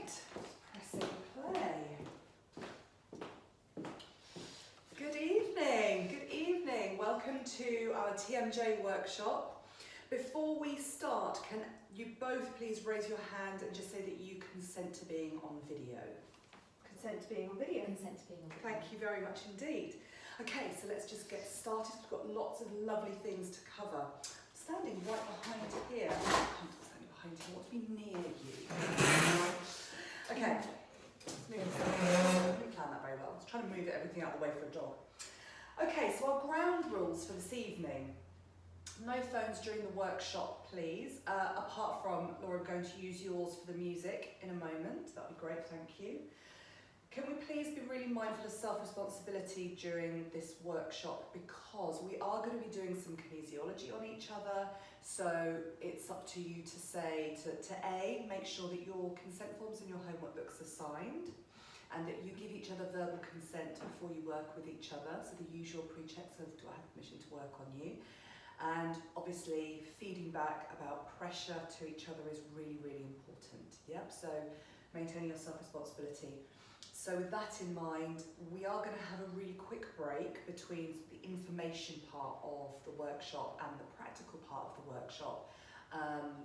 Right, pressing play. Good evening. Welcome to our TMJ workshop. Before we start, can you both please raise your hand and just say that you consent to being on video? Consent to being on video. Consent to being on video. Thank you very much indeed. Okay, so let's just get started. We've got lots of lovely things to cover. I'm standing right behind here. I can't stand behind you. I want to be near you. Okay. I didn't plan that very well. I was trying to move everything out of the way for a dog. Okay, so our ground rules for this evening. No phones during the workshop, please. Apart from Laura, I'm going to use yours for the music in a moment. That'd be great, thank you. Can we please be really mindful of self-responsibility during this workshop, because we are going to be doing some kinesiology on each other, so it's up to you to say to A, make sure that your consent forms and your homework books are signed, and that you give each other verbal consent before you work with each other, so the usual pre-checks of do I have permission to work on you, and obviously feeding back about pressure to each other is really, really important. Yep, so maintaining your self-responsibility. So with that in mind, we are going to have a really quick break between the information part of the workshop and the practical part of the workshop.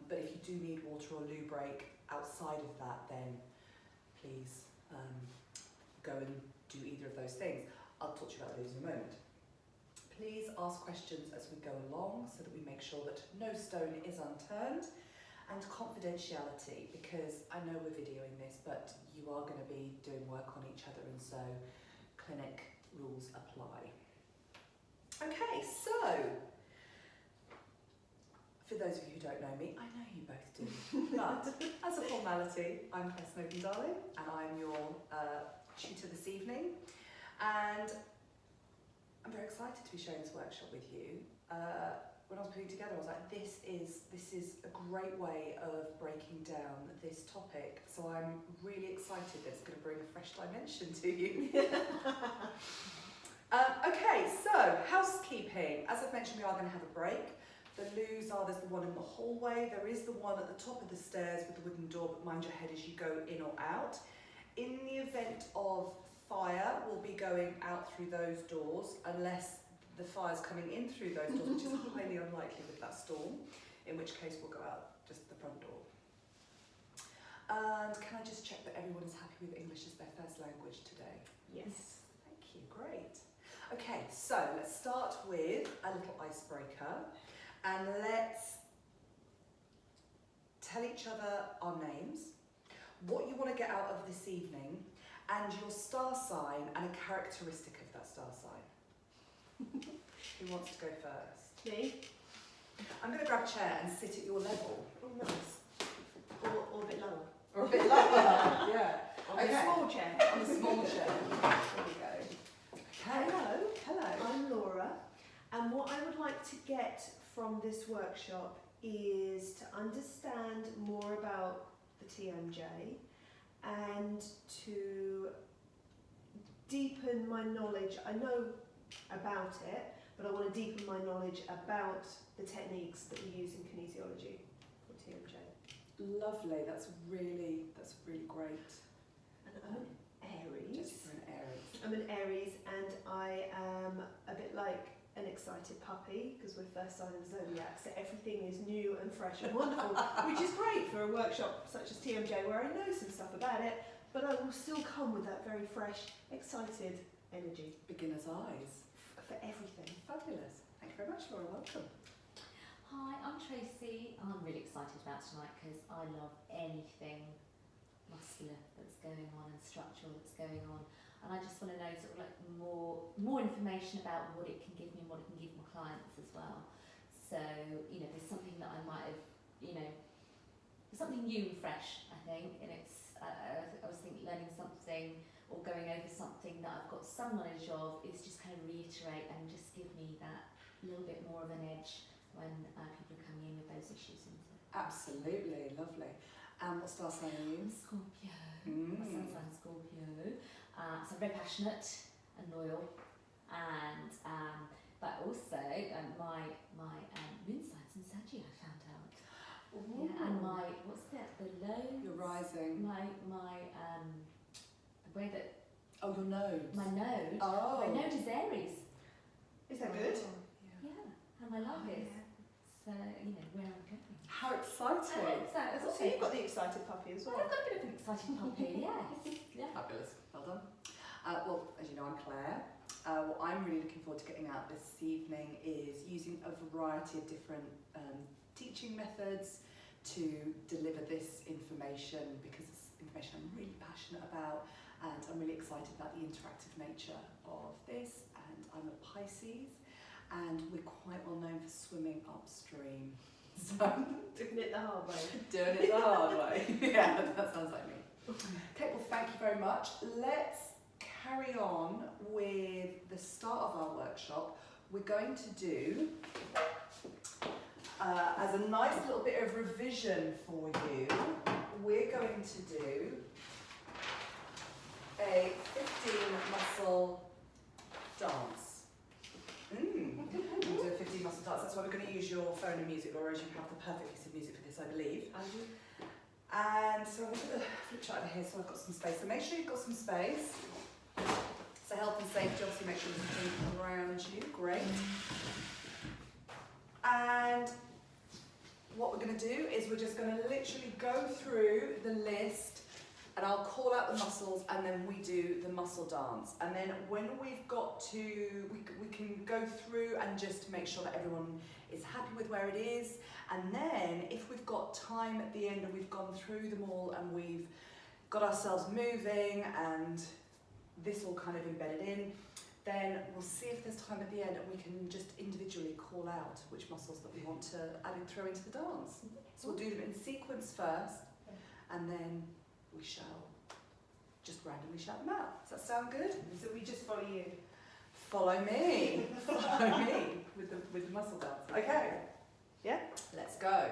But if you do need water or loo break outside of that, then please go and do either of those things. I'll talk to you about those in a moment. Please ask questions as we go along so that we make sure that no stone is unturned. And confidentiality, because I know we're videoing this, but you are going to be doing work on each other, and so clinic rules apply. Okay, so for those of you who don't know me, I know you both do, but as a formality, I'm Kirsten Oaken-Darling, and I'm your tutor this evening, and I'm very excited to be sharing this workshop with you. When I was putting it together, I was like, this is a great way of breaking down this topic. So I'm really excited that it's going to bring a fresh dimension to you. Okay, so housekeeping. As I've mentioned, we are going to have a break. The loos are, there's the one in the hallway. There is the one at the top of the stairs with the wooden door, but mind your head as you go in or out. In the event of fire, we'll be going out through those doors, unless the fire's coming in through those doors, which is highly unlikely with that storm, in which case we'll go out just the front door. And can I just check that everyone is happy with English as their first language today? Yes. Thank you, great. Okay, so let's start with a little icebreaker, and let's tell each other our names, what you want to get out of this evening, and your star sign and a characteristic of that star sign. Who wants to go first? Me? I'm going to grab a chair and sit at your level. Oh, nice. Or a bit lower. Or a bit lower, yeah. On a small chair. On a small chair. There we go. Okay. Hello, I'm Laura, and what I would like to get from this workshop is to understand more about the TMJ and to deepen my knowledge. I know about it, but I want to deepen my knowledge about the techniques that we use in kinesiology for TMJ. Lovely, that's really great. And I'm an Aries. Just for an Aries. I'm an Aries, and I am a bit like an excited puppy, because we're first sign of the zodiac, so everything is new and fresh and wonderful, which is great for a workshop such as TMJ where I know some stuff about it, but I will still come with that very fresh, excited energy. Beginner's eyes. For everything. Fabulous. Thank you very much, Laura. Welcome. Hi, I'm Tracy. I'm really excited about tonight because I love anything muscular that's going on and structural that's going on, and I just want to know sort of like more information about what it can give me and what it can give my clients as well. So there's something that I might have, something new and fresh, I think, and it's I was thinking learning something or going over something that I've got some knowledge of is just kind of reiterate and just give me that little bit more of an edge when people are coming in with those issues. Absolutely, lovely. And what star sign are you? Scorpio. My sun sign Scorpio. So I'm very passionate and loyal, and but also my moon sign's in Sagittarius, I found out. Yeah, and my, what's that, the low? You're rising. My, the way that, Oh, your nose. my node, Oh. my node is Aries. Is that good? Yeah. Yeah, and I love it. So, you know, where I'm going. How exciting. So you've got the excited puppy as Well, well. I've got a bit of an exciting puppy, yes. Yeah. Fabulous. Well done. Well, as you know, I'm Claire. What I'm really looking forward to getting out this evening is using a variety of different teaching methods to deliver this information, because it's information I'm really passionate about, and I'm really excited about the interactive nature of this. And I'm a Pisces, and we're quite well known for swimming upstream. So Doing it the hard way. doing it the hard way. Yeah, that sounds like me. Okay, well, thank you very much. Let's carry on with the start of our workshop. We're going to do, as a nice little bit of revision for you, we're going to do a 15 muscle dance. We'll do a 15 muscle dance. That's why we're going to use your phone and music, or as you have the perfect piece of music for this, I believe. And so I'm going to flip chart over here, so I've got some space. So make sure you've got some space. So health and safety, obviously make sure there's nothing around you. Great. And what we're going to do is we're just going to literally go through the list, and I'll call out the muscles, and then we do the muscle dance. And then when we've got to, we can go through and just make sure that everyone is happy with where it is. And then if we've got time at the end and we've gone through them all and we've got ourselves moving and this all kind of embedded in, then we'll see if there's time at the end and we can just individually call out which muscles that we want to add and throw into the dance. So we'll do them in sequence first, and then we shall just randomly shout them out. Does that sound good? So we just follow you. Follow me. Follow me with the muscle dance. Okay. Yeah? Let's go.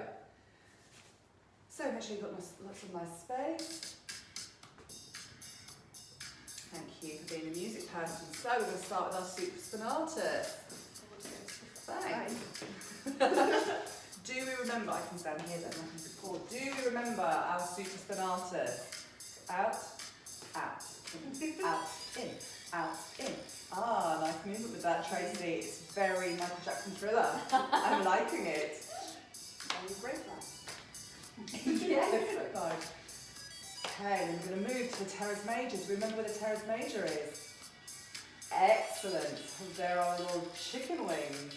So make sure you've got lots of nice space. Thank you for being a music person. So we're going to start with our supraspinatus. Thanks. Do we remember, I can stand here then, I can support. Do we remember our supraspinatus? Out, out, in, out, in. Ah, nice movement with that, Tracy. It's very Michael Jackson Thriller. I'm liking it. And great flat. Yes, so nice. Okay, then we're going to move to the teres major. Do we remember where the teres major is? Excellent. There are little chicken wings.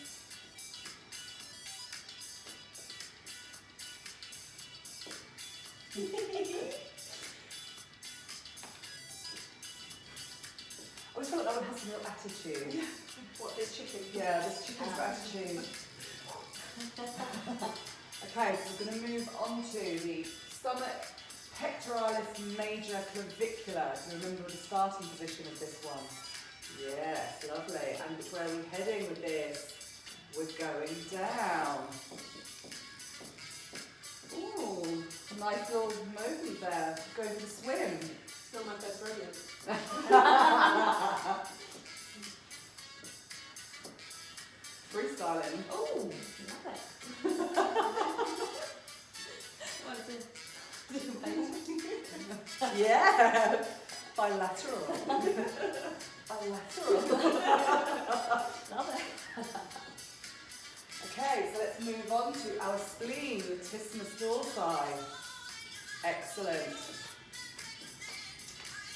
I always feel like that one has a real attitude. Yeah. What, this chicken? Yeah, this chicken's got attitude. Okay, so we're going to move on to the stomach pectoralis major clavicular. Do you remember the starting position of this one? Yes, lovely. And where are we heading with this? We're going down. Ooh, nice little movement there. Going for the swim. It's not my first rodeo. Freestyling. Oh, love it. What is it? Different page. Yeah, bilateral. Bilateral. Love it. Okay, so let's move on to our spleen, latissimus dorsi. Excellent.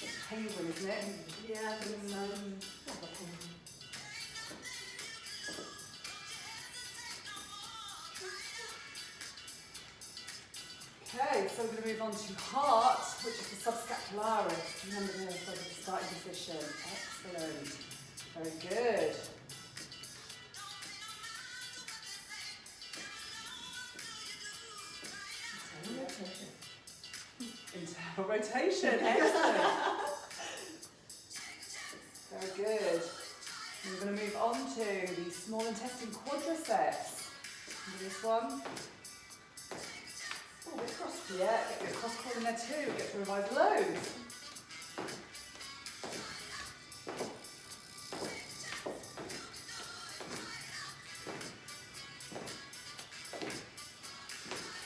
It's penguin, isn't it? Yeah, I think so. Love a penguin. Okay, so we're going to move on to heart, which is the subscapularis. Remember the starting position. Excellent. Very good. Internal rotation. Excellent. Very good. And we're going to move on to the small intestine quadriceps. Remember this one? Oh, a bit cross. Yeah, get a bit cross crawl in there too. Get to revise loads.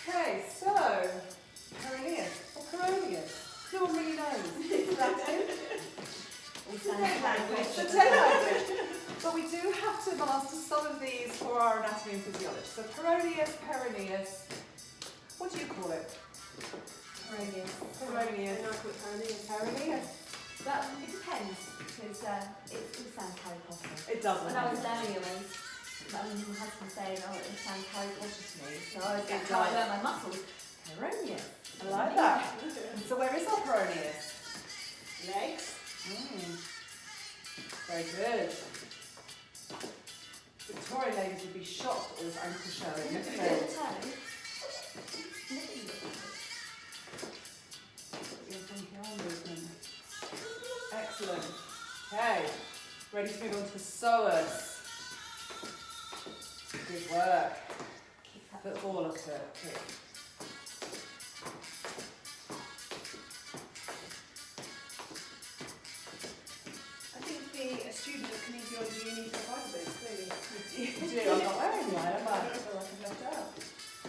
Okay, excited? All sounds language. It's a language. But we do have to master some of these for our anatomy and physiology. So peroneus, perineus. What do you call it? Peroneus. Peroneus. And I call it peroneus. Perineus. That it depends because it all sounds Harry Potter. It doesn't. When I was learning it, my husband was saying, "Oh, it sounds Harry Potter to me." So I was It how I does. learn my muscles. Peroneus. I like that. So where is our peroneus? Legs. Very good. Victorian ladies would be shocked at all this ankle showing, wouldn't Little they? toe. Your funky arm movement. Excellent. Okay, ready to move on to the psoas. Good work. Kick that. Put all of it. Kick. I think to be a student of kinesiology, you need to provide a bit, clearly. You do, I'm not wearing mine, am I? I feel like I'm left out.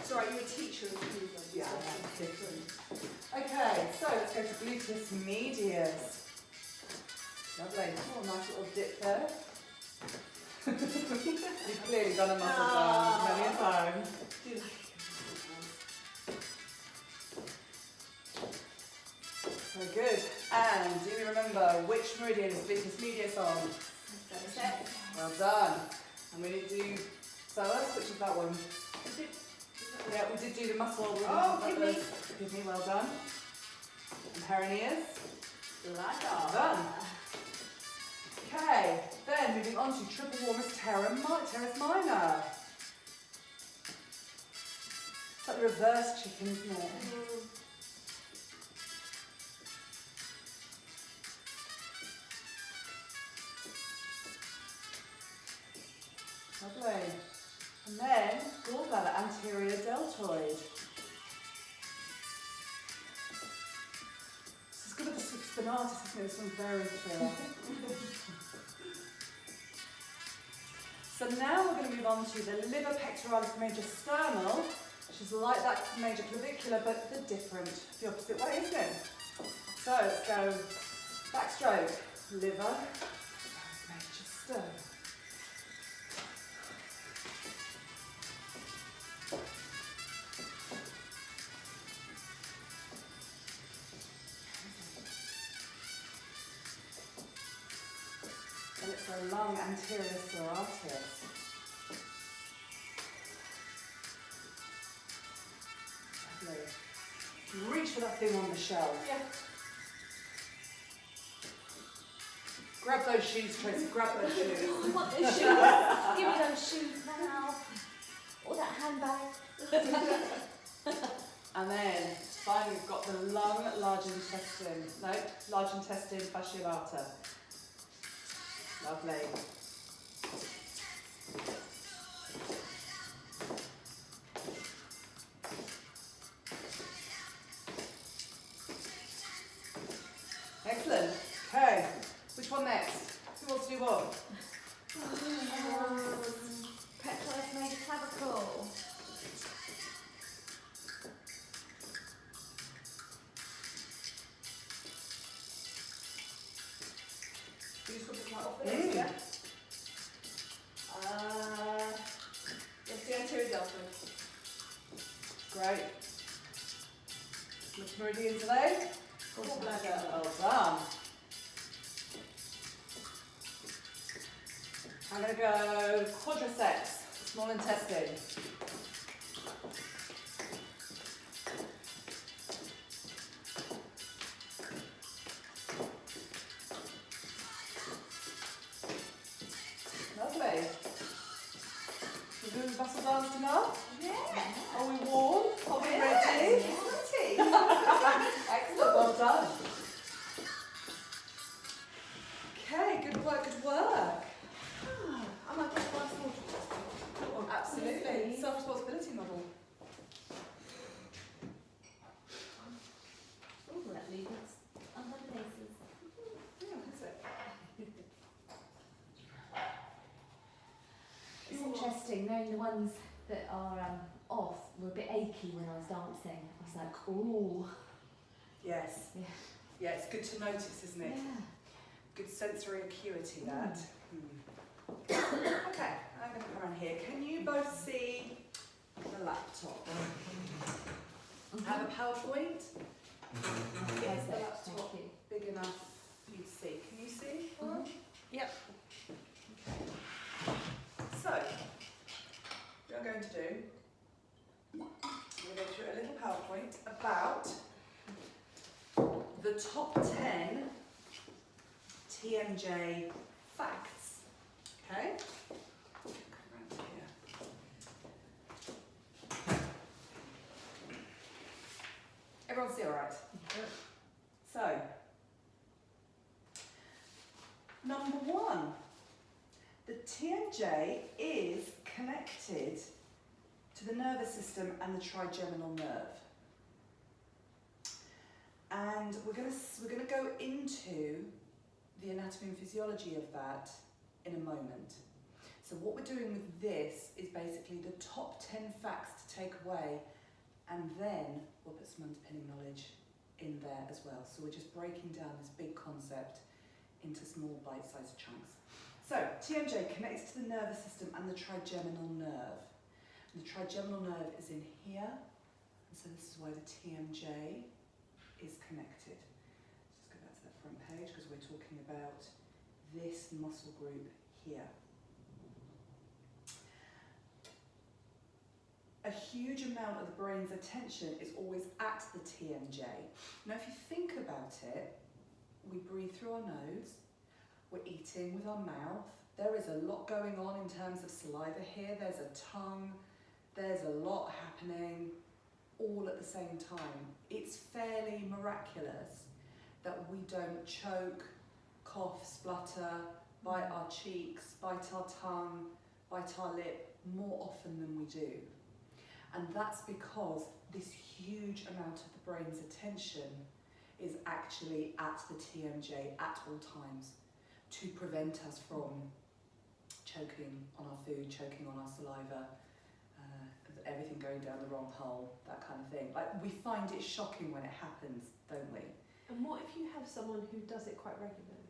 Sorry, you're a teacher of kinesiology. Yeah, that's different. Okay, so let's go to gluteus medius. Lovely. Oh, nice little dip there. You've clearly done a muscle down many a time. Very good. And do you remember which meridian is gluteus medius on? Well done. And we did do psoas, which is that one? Yeah, we did do the muscle. Oh, kidney. Kidney, well done. And perineus. Well done. Okay, then moving on to triple warmers teres minor. It's like the reverse chicken, isn't it? Lovely. And then gallbladder anterior deltoid. This is good at the spinatus, isn't it? This one's very clear. So now we're going to move on to the liver pectoralis major sternal, which is like that major clavicular, but the different, the opposite way, isn't it? So let's go backstroke, liver, major sternal. And it's a lung anterior serratus. Lovely. Reach for that thing on the shelf. Yeah. Grab those shoes, Tracy, grab those shoes. I want those shoes. Give me those shoes now. Or that handbag. And then finally we've got the lung, large intestine. No, large intestine fasciolata. Lovely. Excellent. Okay, which one next? Who wants to do what? Pectoralis major clavicle. You just got to come off the list, yeah? Yes, the anterior deltoid. Great. Which meridians are they? Gallbladder. Well done. I'm going to go quadriceps, small intestine. Lovely. We're doing muscle dance enough? Yeah. Are we warm? Are we Yes. ready? Pretty. Excellent, well done. Okay, good work, good work. I might get one for Absolutely. Self-responsibility model. Oh, that leaves us under places. Yeah, is it? It's interesting knowing the ones that are off were a bit achy when I was dancing. I was like, ooh. Yes. Yeah. Yeah, it's good to notice, isn't it? Yeah. Good sensory acuity, that. Okay, I'm going to come around here. Can you both see the laptop? Have a PowerPoint? Is the Thank laptop you. big enough for you to see? Can you see? Mhm. Yep. Okay. So, what I'm going to do, I'm going to go through a little PowerPoint about the top 10 TMJ facts. Okay? Come around here. Everyone see all right? So, number 1, the TMJ is connected to the nervous system and the trigeminal nerve. And we're going to go into the anatomy and physiology of that in a moment. So what we're doing with this is basically the top 10 facts to take away, and then we'll put some underpinning knowledge in there as well. So we're just breaking down this big concept into small bite-sized chunks. So TMJ connected to the nervous system and the trigeminal nerve. And the trigeminal nerve is in here, and so this is why the TMJ is connected. Let's just go back to that front page because we're talking about this muscle group here. A huge amount of the brain's attention is always at the TMJ. Now if you think about it, we breathe through our nose, we're eating with our mouth, there is a lot going on in terms of saliva here, there's a tongue, there's a lot happening all at the same time. It's fairly miraculous that we don't choke, cough, splutter, bite our cheeks, bite our tongue, bite our lip more often than we do. And that's because this huge amount of the brain's attention is actually at the TMJ at all times to prevent us from choking on our food, choking on our saliva, everything going down the wrong hole, that kind of thing. Like, we find it shocking when it happens, don't we? And what if you have someone who does it quite regularly?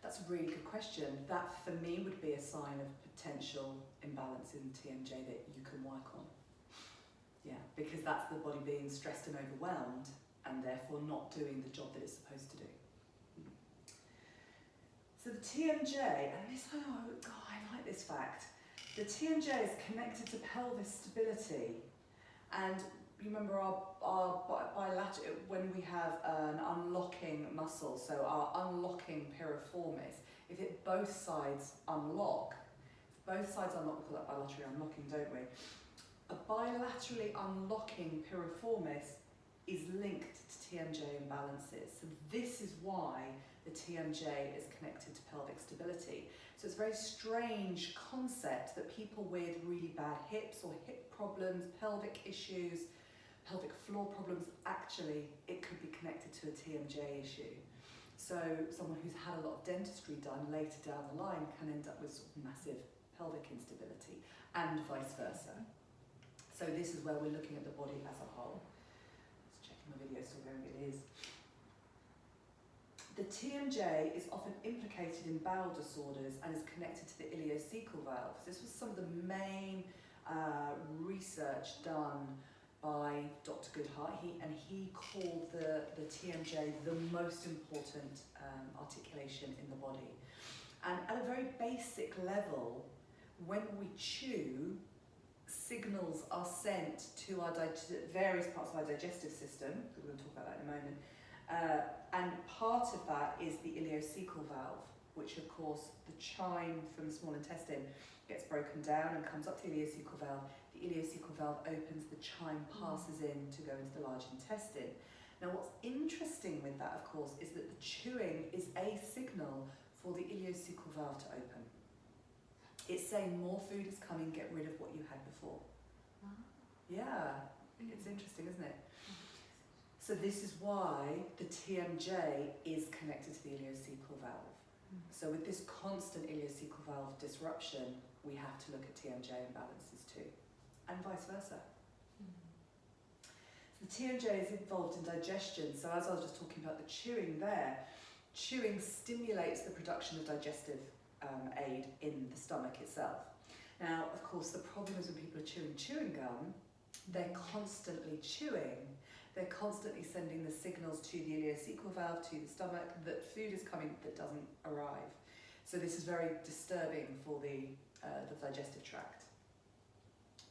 That's a really good question. That, for me, would be a sign of potential imbalance in TMJ that you can work on. Yeah, because that's the body being stressed and overwhelmed and therefore not doing the job that it's supposed to do. So the TMJ, and this, oh God, I like this fact. The TMJ is connected to pelvis stability, and you remember our bilateral, when we have an unlocking muscle, so our unlocking piriformis, if both sides unlock, we call that bilaterally unlocking, don't we? A bilaterally unlocking piriformis is linked to TMJ imbalances. So this is why the TMJ is connected to pelvic stability. So it's a very strange concept that people with really bad hips or hip problems, pelvic issues, pelvic floor problems, actually it could be connected to a TMJ issue. So someone who's had a lot of dentistry done later down the line can end up with sort of massive pelvic instability, and vice versa. So this is where we're looking at the body as a whole. Just checking my video still going, it is. The TMJ is often implicated in bowel disorders and is connected to the ileocecal valve. This was some of the main research done by Dr. Goodhart, he called the TMJ the most important articulation in the body. And at a very basic level, when we chew, signals are sent to our various parts of our digestive system. We're going to talk about that in a moment. And part of that is the ileocecal valve, which of course the chyme from the small intestine gets broken down and comes up to the ileocecal valve. The ileocecal valve opens, the chyme passes in to go into the large intestine. Now what's interesting with that, of course, is that the chewing is a signal for the ileocecal valve to open. It's saying more food is coming, get rid of what you had before. Yeah, it's interesting, isn't it? So this is why the TMJ is connected to the ileocecal valve. So with this constant ileocecal valve disruption, we have to look at TMJ imbalances too, and vice versa. The TMJ is involved in digestion, so as I was just talking about the chewing there, chewing stimulates the production of digestive aid in the stomach itself. Now, of course, the problem is when people are chewing gum, they're constantly chewing, they're constantly sending the signals to the ileocecal valve, to the stomach, that food is coming that doesn't arrive. So this is very disturbing for the digestive tract.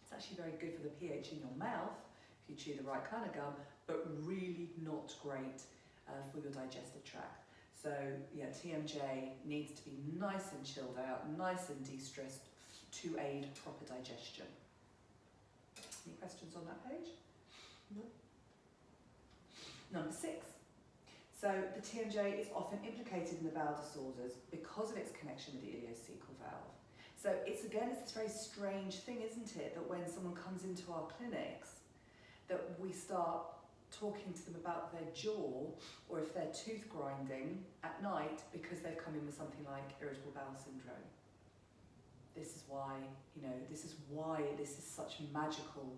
It's actually very good for the pH in your mouth if you chew the right kind of gum, but really not great for your digestive tract. So yeah, TMJ needs to be nice and chilled out, nice and de-stressed to aid proper digestion. Any questions on that page? No. Number 6. So the TMJ is often implicated in the bowel disorders because of its connection with the ileocecal valve. So it's this very strange thing, isn't it, that when someone comes into our clinics, that we start talking to them about their jaw, or if they're tooth grinding at night because they've come in with something like irritable bowel syndrome. This is why, this is such magical,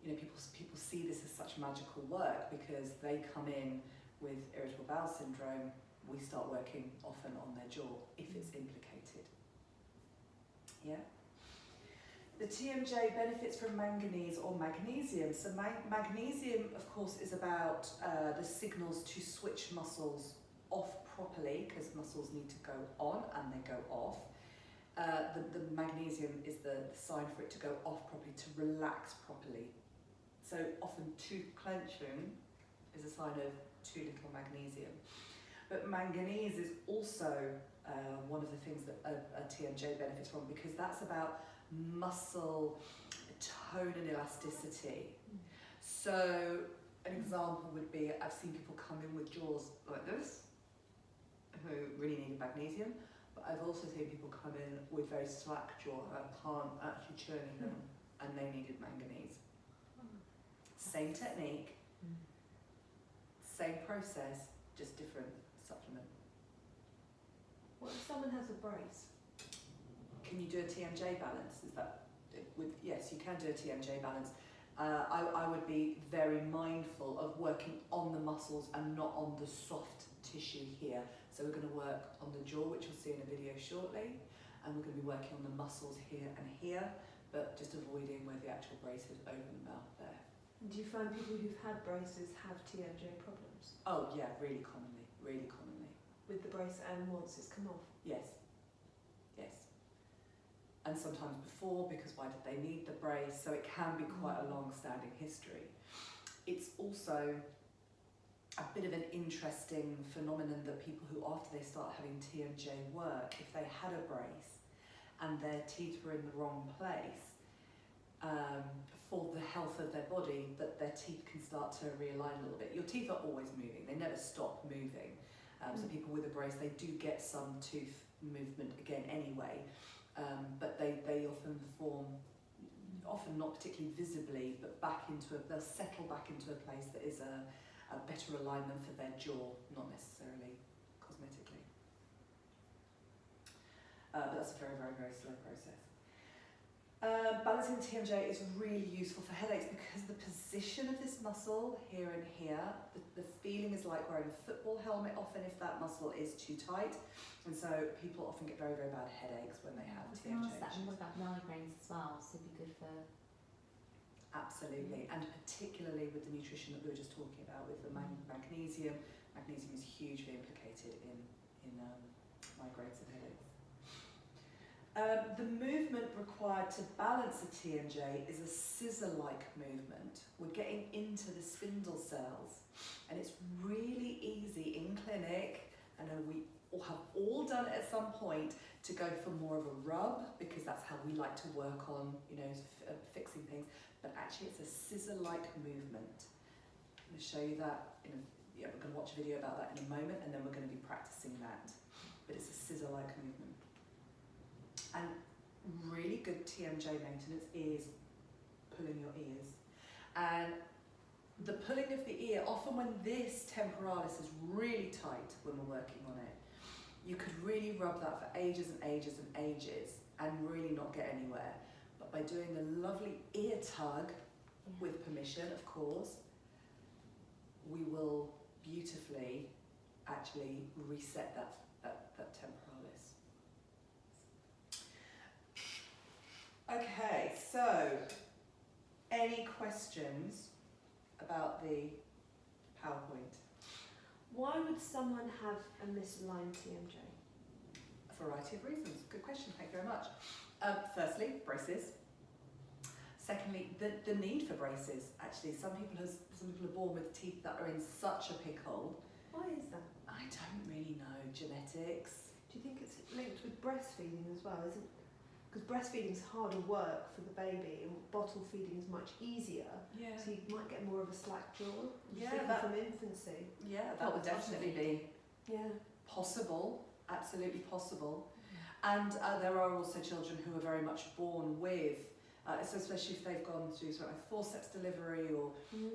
people see this as such magical work, because they come in with irritable bowel syndrome. We start working often on their jaw if it's implicated. Yeah. The TMJ benefits from manganese or magnesium. So magnesium, of course, is about the signals to switch muscles off properly, because muscles need to go on and they go off. The magnesium is the sign for it to go off properly, to relax properly. So often tooth clenching is a sign of too little magnesium. But manganese is also one of the things that a TMJ benefits from, because that's about muscle tone and elasticity. So an example would be, I've seen people come in with jaws like this, who really needed magnesium, but I've also seen people come in with very slack jaw, I can't actually churn them, and they needed manganese. Same technique, same process, just different supplement. What if someone has a brace? Can you do a TMJ balance? Yes, you can do a TMJ balance. I would be very mindful of working on the muscles and not on the soft tissue here. So we're going to work on the jaw, which you'll see in a video shortly, and we're going to be working on the muscles here and here, but just avoiding where the actual brace is over the mouth there. And do you find people who've had braces have TMJ problems? Oh yeah, really commonly, really commonly. With the brace and once it's come off? Yes, yes. And sometimes before, because why did they need the brace? So it can be quite a long-standing history. It's also a bit of an interesting phenomenon that people who, after they start having TMJ work, if they had a brace and their teeth were in the wrong place, for the health of their body, that their teeth can start to realign a little bit. Your teeth are always moving, they never stop moving. So people with a brace, they do get some tooth movement again anyway, but they often form, often not particularly visibly, but they'll settle back into a place that is a better alignment for their jaw, not necessarily cosmetically. But that's a very, very, very slow process. Balancing TMJ is really useful for headaches because the position of this muscle here and here, the feeling is like wearing a football helmet often if that muscle is too tight, and so people often get very, very bad headaches when they have TMJ. And what about migraines as well? So it'd be good for... Absolutely, and particularly with the nutrition that we were just talking about with the magnesium. Magnesium is hugely implicated in migraines and headaches. The movement required to balance a TMJ is a scissor-like movement. We're getting into the spindle cells, and it's really easy in clinic, and we have all done it at some point, to go for more of a rub, because that's how we like to work on, fixing things, but actually it's a scissor-like movement. I'm going to show you that, we're going to watch a video about that in a moment, and then we're going to be practicing that, but it's a scissor-like movement. And really good TMJ maintenance is pulling your ears. And the pulling of the ear, often when this temporalis is really tight when we're working on it, you could really rub that for ages and ages and ages and really not get anywhere. But by doing a lovely ear tug, with permission of course, we will beautifully actually reset that temporalis. Okay, so any questions about the PowerPoint? Why would someone have a misaligned TMJ? A variety of reasons. Good question, thank you very much. Firstly, braces. Secondly, the need for braces. Actually, some people are born with teeth that are in such a pickle. Why is that? I don't really know. Genetics. Do you think it's linked with breastfeeding as well? Isn't because breastfeeding is harder work for the baby, and bottle feeding is much easier. Yeah. So you might get more of a slack jaw. Yeah, from infancy. Yeah, that would definitely be Yeah. possible. Absolutely possible. And there are also children who are very much born with, so especially if they've gone through sort of forceps delivery or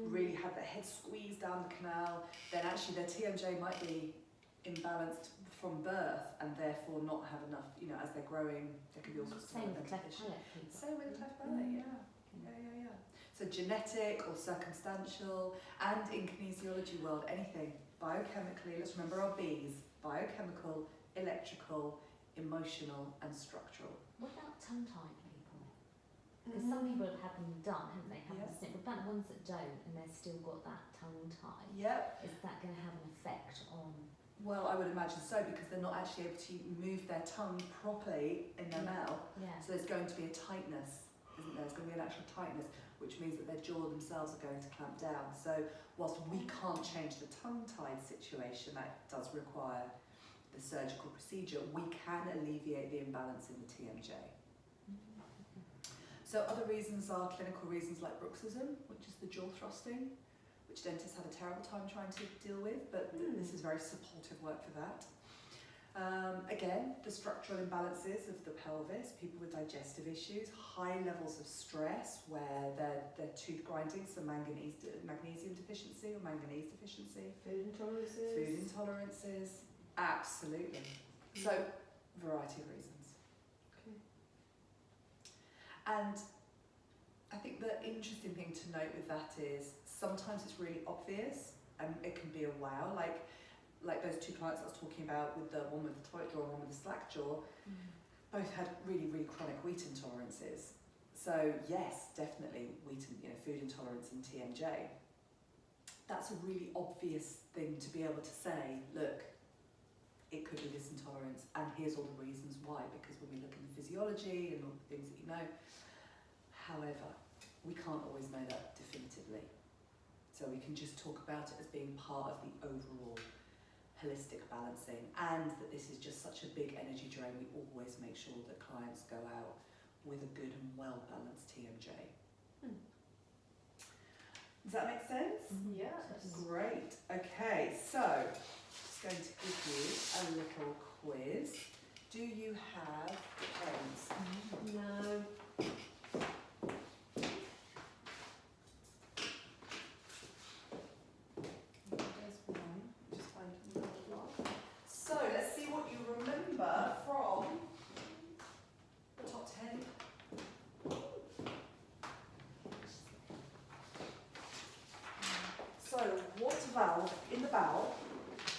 really had their head squeezed down the canal, then actually their TMJ might be imbalanced from birth and therefore not have enough, as they're growing, there can be all sorts of Same with developmental cleft issues. palate people. Same with cleft palate, yeah. So genetic or circumstantial, and in kinesiology world, anything, biochemically, let's remember our B's, biochemical, electrical, emotional and structural. What about tongue-tied people? Because some people have had them done, haven't they? Have Yeah. the snip. What about the ones that don't and they've still got that tongue tie? Yep. Is that going to have an effect on? Well, I would imagine so, because they're not actually able to move their tongue properly in their mouth. Yeah. So there's going to be a tightness, isn't there? There's going to be an actual tightness, which means that their jaw themselves are going to clamp down. So whilst we can't change the tongue-tied situation, that does require the surgical procedure, we can alleviate the imbalance in the TMJ. So other reasons are clinical reasons like bruxism, which is the jaw thrusting, which dentists have a terrible time trying to deal with, but this is very supportive work for that. Again, the structural imbalances of the pelvis, people with digestive issues, high levels of stress where they're tooth grinding, so magnesium deficiency or manganese deficiency. Food intolerances. Food intolerances, absolutely. So, variety of reasons. Okay. And I think the interesting thing to note with that is sometimes it's really obvious and it can be a wow, like those two clients I was talking about, with the one with the tight jaw and one with the slack jaw, both had really, really chronic wheat intolerances. So yes, definitely wheat and food intolerance and TMJ. That's a really obvious thing to be able to say, look, it could be this intolerance and here's all the reasons why, because when we look in the physiology and all the things that you know, however, we can't always know that definitively. So we can just talk about it as being part of the overall holistic balancing, and that this is just such a big energy drain. We always make sure that clients go out with a good and well balanced TMJ. Does that make sense? Yes. Great. Okay, so just going to give you a little quiz. Do you have pens? No. There's one. Just find another block. So let's see what you remember from the top 10. So what valve in the bowel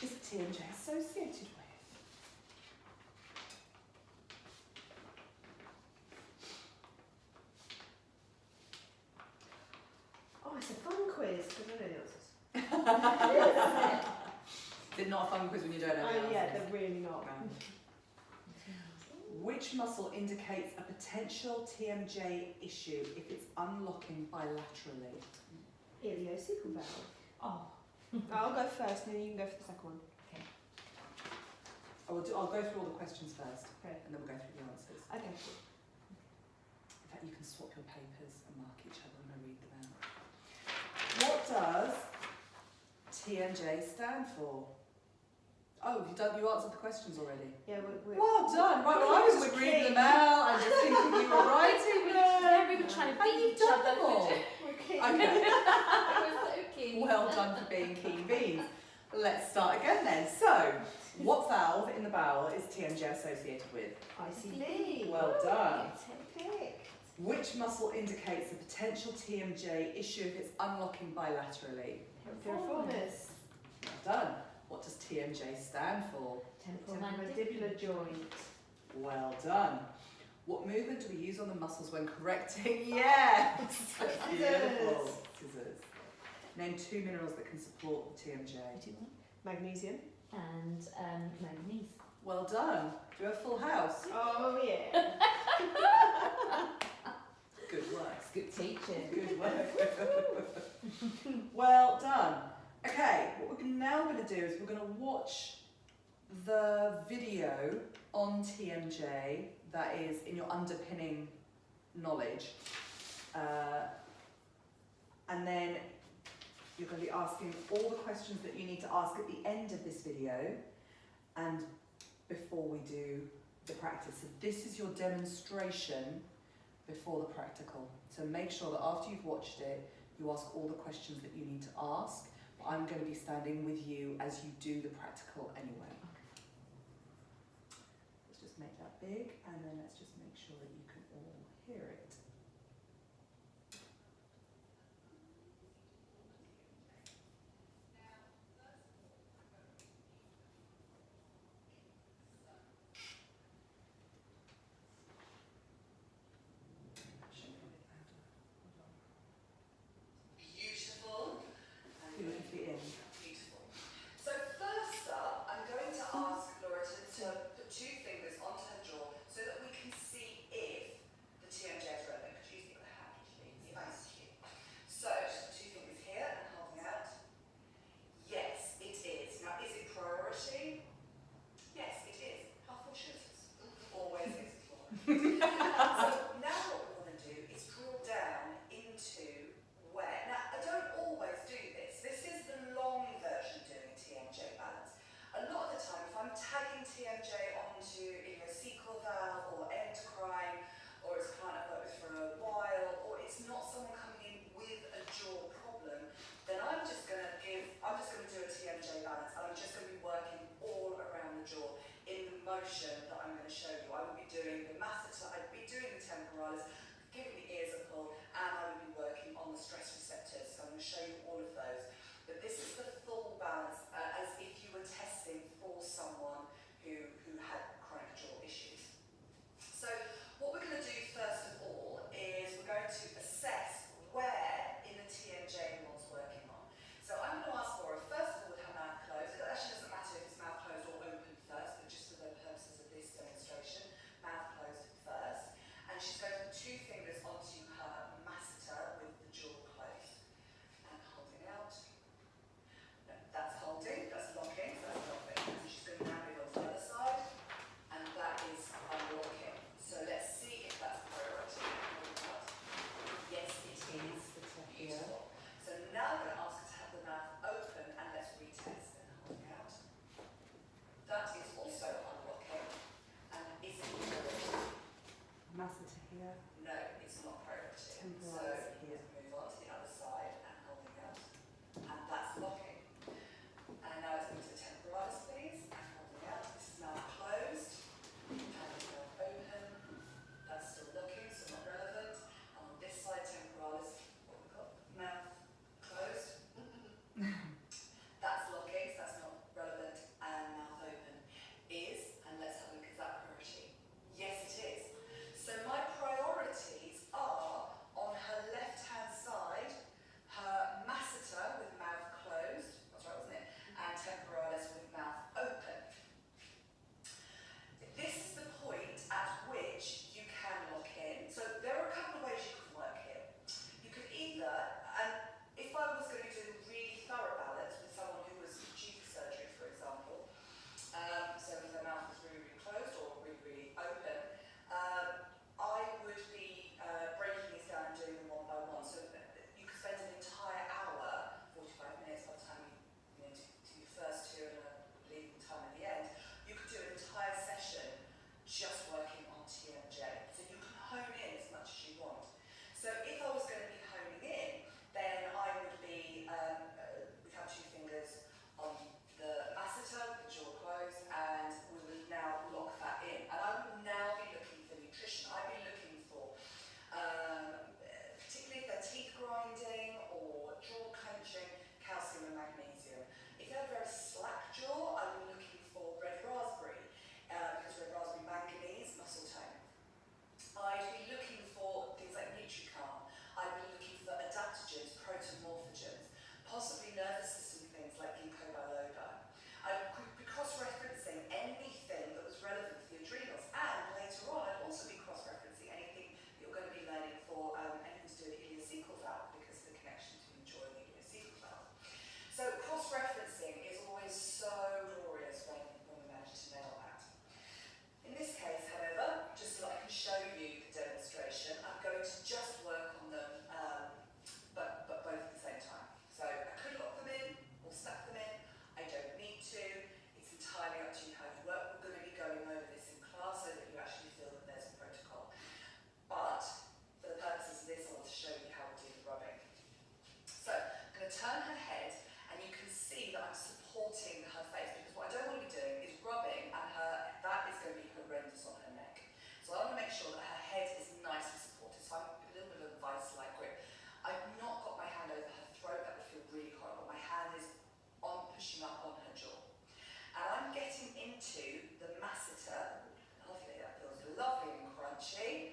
is TMJ associated with? Oh, it's a fun quiz because I know the answers. They're not a fun quiz when you don't know the Oh yeah, answers. they're really not. Which muscle indicates a potential TMJ issue if it's unlocking bilaterally? Iliocecal valve. Oh. I'll go first, and then you can go for the second one. I'll go through all the questions first, Okay. and then we'll go through the answers. Okay. In fact, you can swap your papers and mark each other when I read them out. What does TMJ stand for? Oh, you answered the questions already. Yeah, we're Well done. Right, well, I was just reading them out and just thinking you were writing them. We were trying to And beat you've each done other. them all. we're keen. Okay. We're so keen. Well done for being keen beans. Let's start again then. So, what valve in the bowel is TMJ associated with? ICV. Well done. Pick. Which muscle indicates a potential TMJ issue if it's unlocking bilaterally? Piriformis. Well done. What does TMJ stand for? Temporomandibular joint. Well done. What movement do we use on the muscles when correcting? Yes! Beautiful. Scissors. Name 2 minerals that can support the TMJ. Magnesium. And manganese. Well done. Do a full house. Oh yeah. Good work. It's good teaching. Good work. Well done. Okay, what we're now going to do is we're going to watch the video on TMJ that is in your underpinning knowledge. And then you're going to be asking all the questions that you need to ask at the end of this video and before we do the practice. So this is your demonstration before the practical. So make sure that after you've watched it, you ask all the questions that you need to ask. But I'm going to be standing with you as you do the practical anyway. Let's just make that big and then let's just make sure that you can all hear it. Beautiful. And you're looking to the end. Beautiful. So first up, I'm going to ask Laura to put 2 fingers onto her jaw so that we can see if the TMJ is relevant. Could you use the hand, please? Thank you. So, 2 fingers here and holding out. Yes, it is. Now, is it priority? Yes, it is. How full should it? Always is, Laura. So now what we want to do is drill down into where. Now, I don't always do this. This is the long version doing a TMJ balance. A lot of the time, if I'm tagging TMJ onto ileocecal valve or endocrine, or it's a client I've worked with for a while, or it's not someone coming in with a jaw problem, then I'm just going to do a TMJ balance, and I'm just going to be working all around the jaw in the motion that I'm going to show you. I will be doing the masseter, I'd be doing the temporalis, giving the ears a pull, and I will be working on the stress receptors. So I'm going to show you all of those. But this is the full balance, as if you were testing for someone who had chronic jaw issues. So what we're going to do first of all is we're going to assess where in the TMJ one's working on. So I'm going to ask Laura, first of all, with her mouth closed. It actually doesn't matter if it's mouth closed or open first, but just for the purposes of this demonstration, mouth closed first. And she's going to put 2 fingers onto her masseter with the jaw closed. And holding out.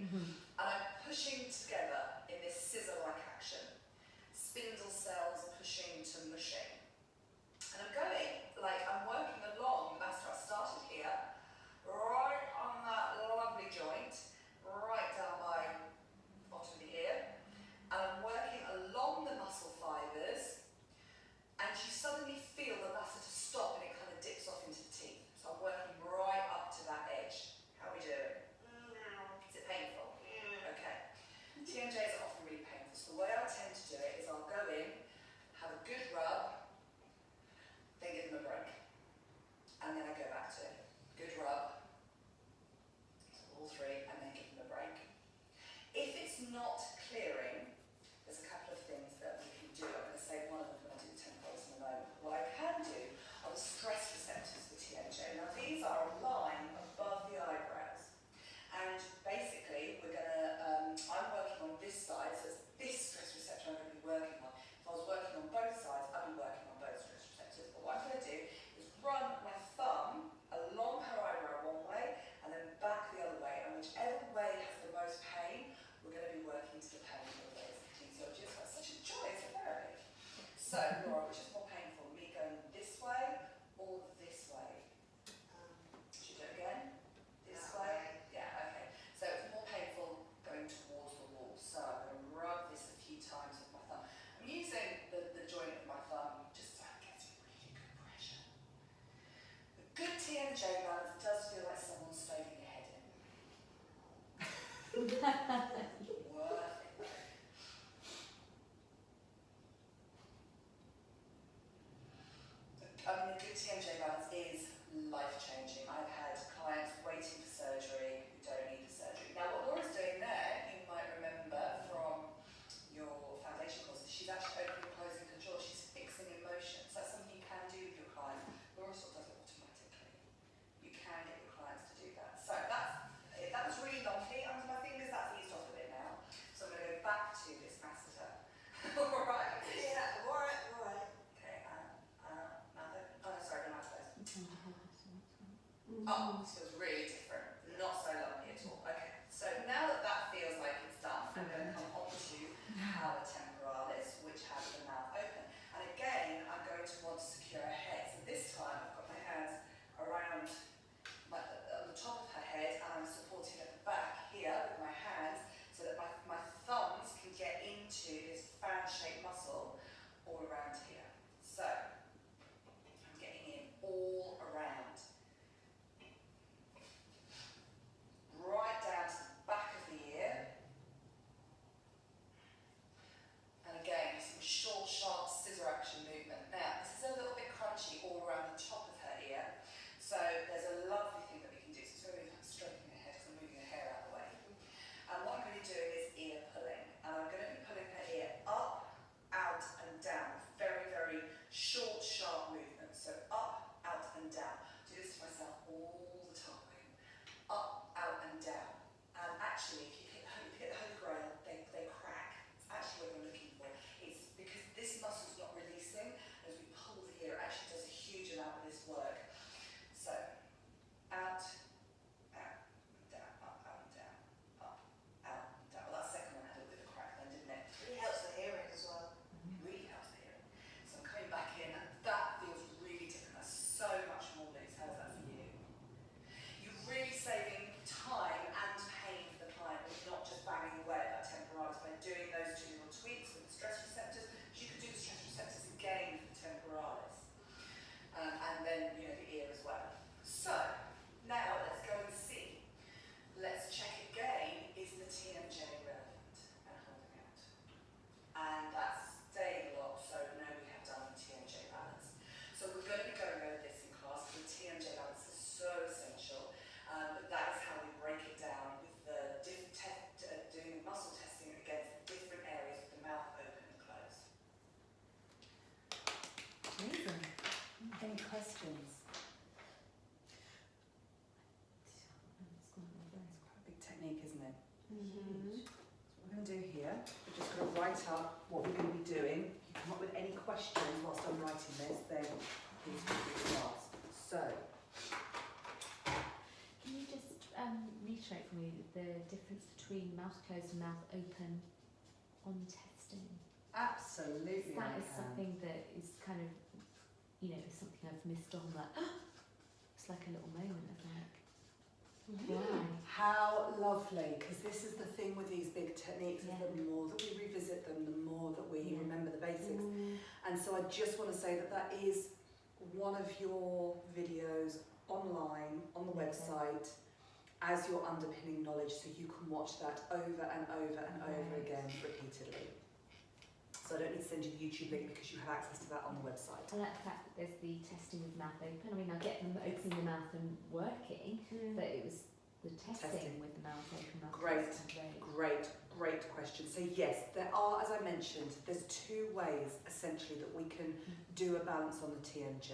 And I'm pushing together in this scissor-like action. Spindle cells pushing to mushing. And I'm working along the master. I started here, right on that lovely joint, right down my bottom of the ear. And I'm working along the muscle fibres, and you suddenly feel the masseter stop and it kind of dips off into the teeth. So I'm working right up to that edge. How are we doing? Is it painful? Okay. TMJs are often really painful, so the way I tend to do it is I'll go in, have a good rub, then give them a break. And then I go back to it. Good rub, all three, and then give them a break. If it's not clearing, there's a couple of things that we can do. I'm going to say one of them when I do the temporals in a moment. What I can do are the stress receptors for TMJ. Now these are a line above the eyebrows. And basically, we're going to, I'm working on this side, so it's this stress receptor I'm going to be working on. If I was working on both sides, I'd be working on both stress receptors. But what I'm going to do is run my thumb along her eyebrow one way, and then back the other way. And whichever way has the most pain, we're going to be working to the pain of the kinesiology. It's such a joyous therapy. So, Laura, which is more painful, me going this way or this way? Should we do it again? This way? Yeah, okay. So it's more painful going towards the wall. So I'm going to rub this a few times with my thumb. I'm using the joint of my thumb just so it gets really good pressure. The good TMJ balance does feel like someone's stoving your head in. Worth it though. I mean, a good TMJ balance is life-changing. I've had clients waiting for surgery who don't need the surgery. Now, what Laura's doing there, you might remember from your foundation course, is she's actually opening and closing her jaw. She's fixing in motion. So that's something you can do with your client. Laura sort of does it automatically. You can get your clients to do that. So that was really lumpy under my fingers. That's eased off a bit now. So I'm going to go back to this masseter. All right? Yeah, all right. Okay, mother. Oh, no, sorry, no, close. Oh, this feels really different. Not so lumpy at all. Okay, so now that feels like it's done, I'm going to come on to our temporalis, which has the mouth open. And again, I'm going to want to secure her head. So this time, I've got my hands around on the top of her head, and I'm supporting at the back here with my hands so that my thumbs can get into this fan-shaped muscle all around here. So, I'm getting in all around. Right down to the back of the ear. And again, some short, sharp scissor action movement. Now, this is a little bit crunchy all around the top of her ear. So there's a lovely thing that we can do. So it's going to be stroking her head because I'm moving her hair out of the way. And what I'm going to be doing is ear pulling. And I'm going to be pulling her ear up, out and down. Very, very short, sharp movements. So up, out and down. Do this to myself all the time. Up, out and down. And actually, if you hit the holy grail, they crack. It's actually what we're looking for. It's because this muscle's not releasing. As we pull the ear, it actually does a huge amount of this work. So, out, out, down, up, out and down, up, out and down. Well, that second one had a bit of a crack then, didn't it? Really helps the hearing as well. Really helps the hearing. So I'm coming back in, and that feels really different. That's so much more loose. How's that for you? You're really saving time and pain for the client, and not just banging away at that temporalis by doing those two little tweaks with the stress receptors. You could do the stress receptors again for the temporalis. And then, the ear as well. So, now let's go and see. Let's check again, is the TMJ relevant and holding out? And that's staying locked, so no, we have done the TMJ balance. So we're going to be going over this in class, because the TMJ balance is so essential, but that is how we break it down with the doing muscle testing against different areas with the mouth open and closed. Amazing. Any questions? It's quite a big technique, isn't it? Mm-hmm. So what we're going to do here, we're just going to write up what we're going to be doing. If you come up with any questions whilst I'm writing this, then please feel free to ask. So, Can you just reiterate for me the difference between between mouth closed and mouth open on testing? Absolutely. That I is can. something that is kind of, something I've missed on, that it's like a little moment of like, wow. How lovely, because this is the thing with these big techniques, is Yeah. that the more that we revisit them, the more that we Yeah. remember the basics. And so I just want to say that that is one of your videos online on the website as your underpinning knowledge, so you can watch that over and over and over Right. again repeatedly. So I don't need to send you the YouTube link because you have access to that on the website. I like the fact that there's the testing with mouth open. I mean, I get them opening the mouth and working, but it was the testing with the mouth open. Great. Great question. So yes, there are, as I mentioned, there's two ways essentially that we can do a balance on the TMJ.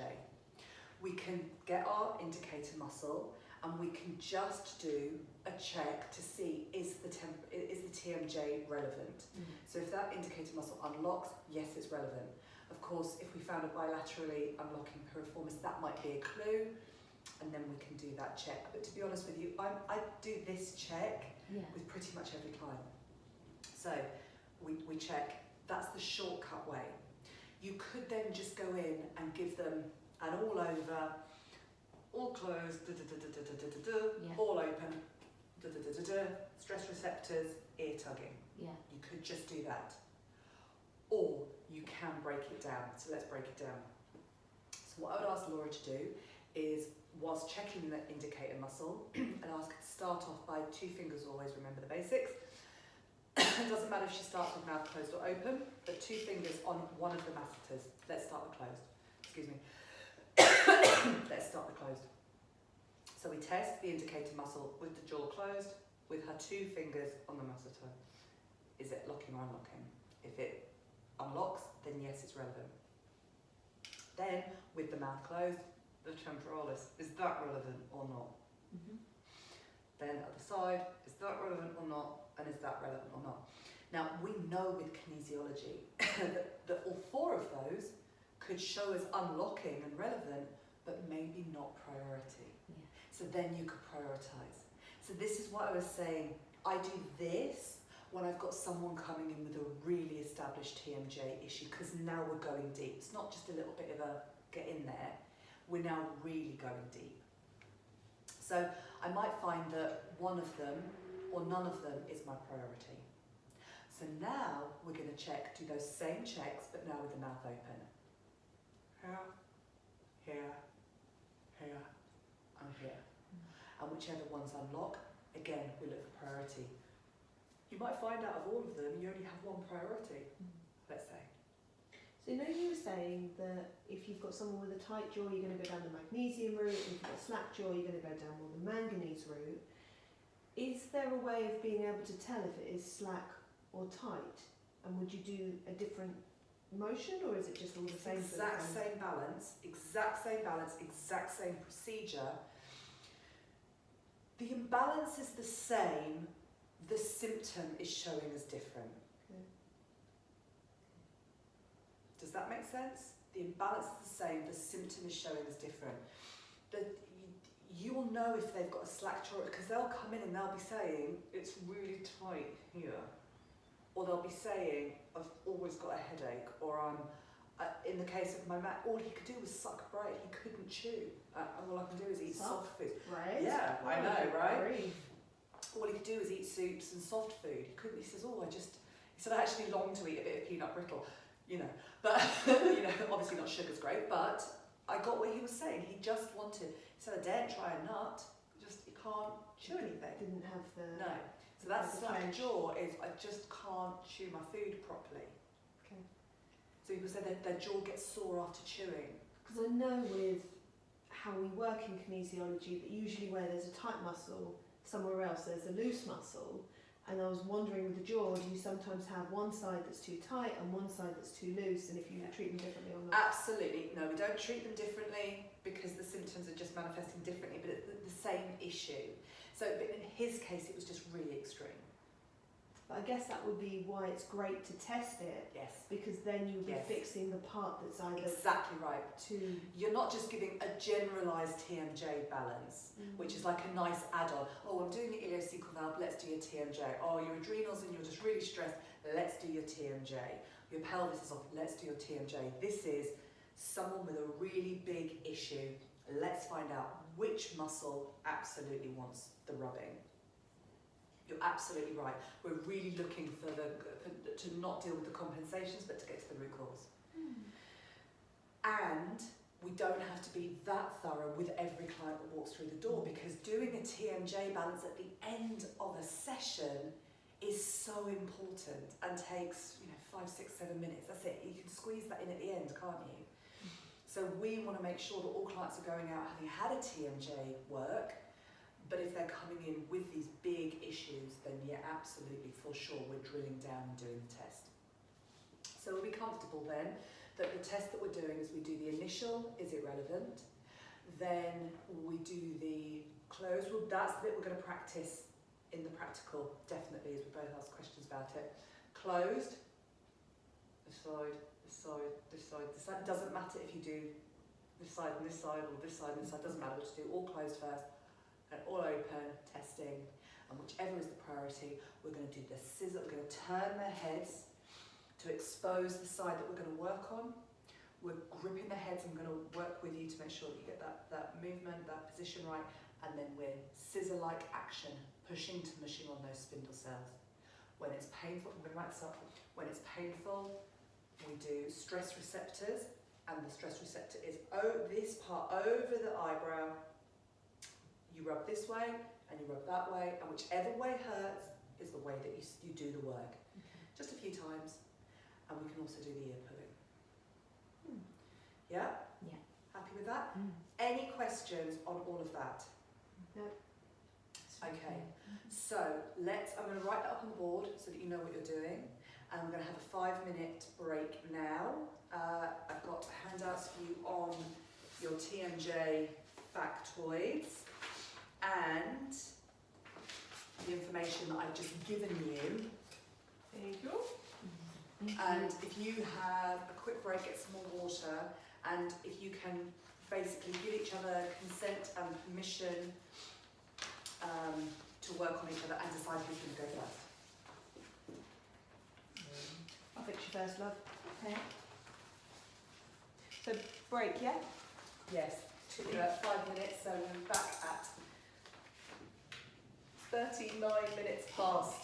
We can get our indicator muscle and we can just do a check to see is the TMJ relevant. So if that indicator muscle unlocks, yes, it's relevant. Of course, if we found a bilaterally unlocking piriformis, that might be a clue, and then we can do that check. But to be honest with you, I do this check with pretty much every client. So we check, that's the shortcut way. You could then just go in and give them an all over, all closed, all open, stress receptors, ear tugging. Yeah. You could just do that. Or you can break it down. So let's break it down. So what I would ask Laura to do is, whilst checking the indicator muscle, and ask her to start off by 2 fingers always, remember the basics. It doesn't matter if she starts with mouth closed or open, but 2 fingers on one of the masseters. Let's start with closed. Excuse me. Let's start with closed. So we test the indicator muscle with the jaw closed, with her 2 fingers on the masseter. Is it locking or unlocking? If it unlocks, then yes, it's relevant. Then, with the mouth closed, the temporalis, is that relevant or not? Then at the side, is that relevant or not? And is that relevant or not? Now, we know with kinesiology that all 4 of those could show as unlocking and relevant, but maybe not priority. Yeah. So then you could prioritise. So this is what I was saying. I do this when I've got someone coming in with a really established TMJ issue, because now we're going deep. It's not just a little bit of a get in there. We're now really going deep. So I might find that one of them or none of them is my priority. So now we're going to do those same checks, but now with the mouth open. Here, and here. And whichever ones unlock, again, we look for priority. You might find out of all of them, you only have one priority, let's say. So you were saying that if you've got someone with a tight jaw, you're going to go down the magnesium route, and if you've got a slack jaw, you're going to go down more the manganese route. Is there a way of being able to tell if it is slack or tight? And would you do a different motion, or is it just all the same? Exact same balance, exact same procedure. The imbalance is the same, the symptom is showing as different. Okay. Does that make sense? The imbalance is the same, the symptom is showing as different. You will know if they've got a slack jaw, because they'll come in and they'll be saying, it's really tight here. Or they'll be saying, I've always got a headache, or in the case of my man, all he could do was suck bread, he couldn't chew. All I can do is eat soft food. Right? Yeah, I know, right? Breathe. All he could do is eat soups and soft food. He couldn't, he says, I actually long to eat a bit of peanut brittle, But, obviously not sugar's great, but I got what he was saying. He just wanted, he said, I daren't try a nut, you can't chew anything. Didn't have the... No. So that the slack clench. jaw is, I just can't chew my food properly. Okay. So people say that their jaw gets sore after chewing. Because I know with how we work in kinesiology that usually where there's a tight muscle, somewhere else there's a loose muscle. And I was wondering with the jaw, do you sometimes have one side that's too tight and one side that's too loose, and if you treat them differently or not? Absolutely. No, we don't treat them differently because the symptoms are just manifesting differently, but it's the same issue. So but in his case, it was just really extreme. But I guess that would be why it's great to test it, Yes, because then you'll be Yes. fixing the part that's either exactly right. too... You're not just giving a generalised TMJ balance, which is like a nice add-on. Oh, I'm doing your ileocecal valve, let's do your TMJ. Oh, your adrenals and you're just really stressed, let's do your TMJ. Your pelvis is off, let's do your TMJ. This is someone with a really big issue. Let's find out which muscle absolutely wants the rubbing. You're absolutely right. We're really looking for to not deal with the compensations, but to get to the root cause. And we don't have to be that thorough with every client that walks through the door, because doing a TMJ balance at the end of a session is so important and takes 5, 6, 7 minutes. That's it. You can squeeze that in at the end, can't you? So we want to make sure that all clients are going out having had a TMJ work. But if they're coming in with these big issues, then yeah, absolutely, for sure, we're drilling down and doing the test. So we'll be comfortable then that the test that we're doing is we do the initial, is it relevant? Then we do the close. Well, that's the bit we're going to practice in the practical, definitely, as we both ask questions about it. Closed, this side, this side, this side, this side. Doesn't matter if you do this side and this side, or this side and this side, doesn't matter, we'll just do all closed first. And all open, testing, and whichever is the priority, we're going to do the scissor, we're going to turn their heads to expose the side that we're going to work on. We're gripping the heads, I'm going to work with you to make sure that you get that movement, that position right, and then we're scissor-like action, pushing to mushing on those spindle cells. When it's painful, I'm going to write this up, when it's painful, we do stress receptors, and the stress receptor is this part over the eyebrow. You rub this way and you rub that way, and whichever way hurts is the way that you do the work. Just a few times, and we can also do the ear pulling. Yeah? Yeah. Happy with that? Any questions on all of that? No. Okay, so I'm going to write that up on the board so that you know what you're doing, and I'm going to have a 5-minute break now. I've got handouts for you on your TMJ factoids, and the information that I've just given you. There you go. And if you have a quick break, get some more water, and if you can basically give each other consent and permission to work on each other and decide who's going to go first. I'll fix you first, love. Okay. So, break, yeah? Yes, 5 minutes, so we're back at 39 minutes past.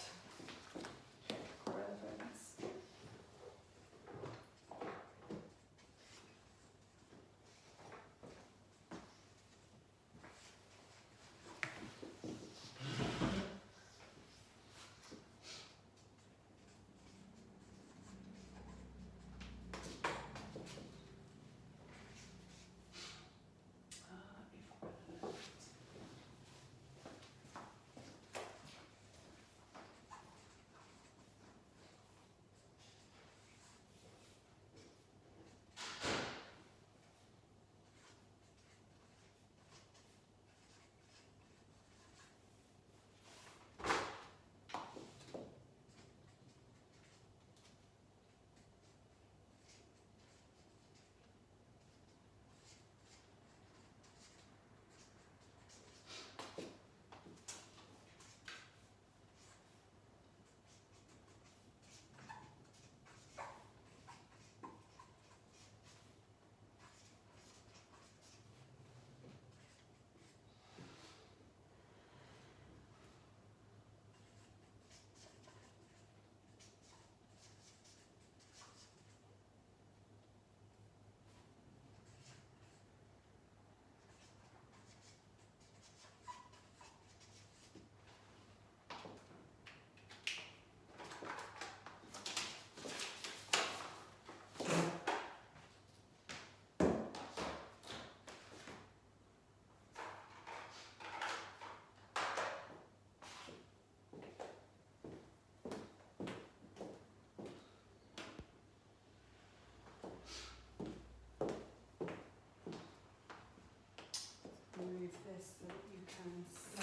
Move this so that you can see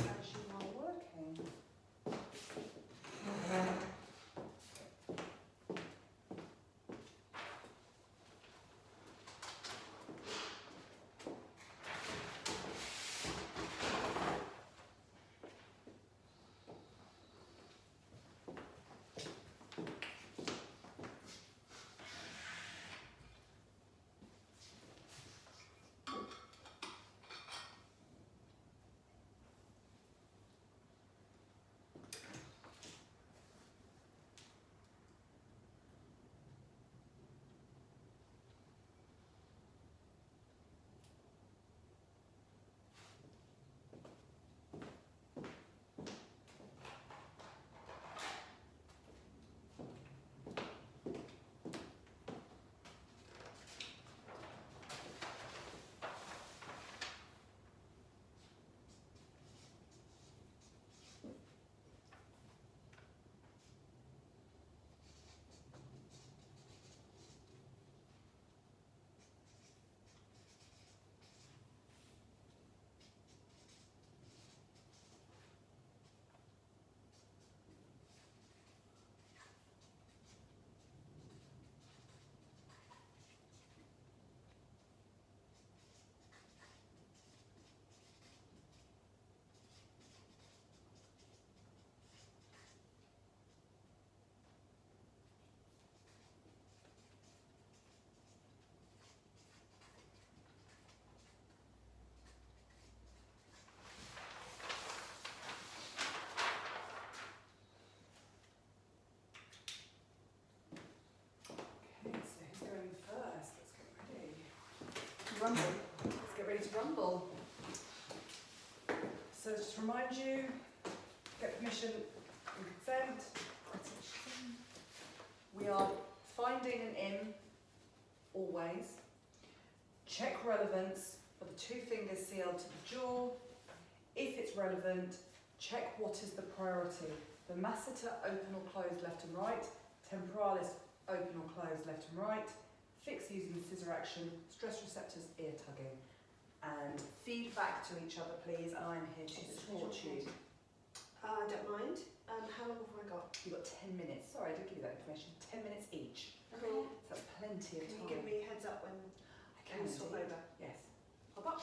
as you are working. rumble. Let's get ready to rumble. So just to remind you, get permission and consent. We are finding an in, always. Check relevance for the 2 fingers sealed to the jaw. If it's relevant, check what is the priority. The masseter open or closed left and right. Temporalis open or closed left and right. Fix using the scissor action. Stress receptors ear tugging. And feedback to each other, please. And I'm here to support you. I don't mind. How long have I got? You've got 10 minutes. Sorry, I did give you that information. 10 minutes each. Cool. So that's plenty of Can time. you give me heads up when I can we swap indeed. over? Yes. Hop up.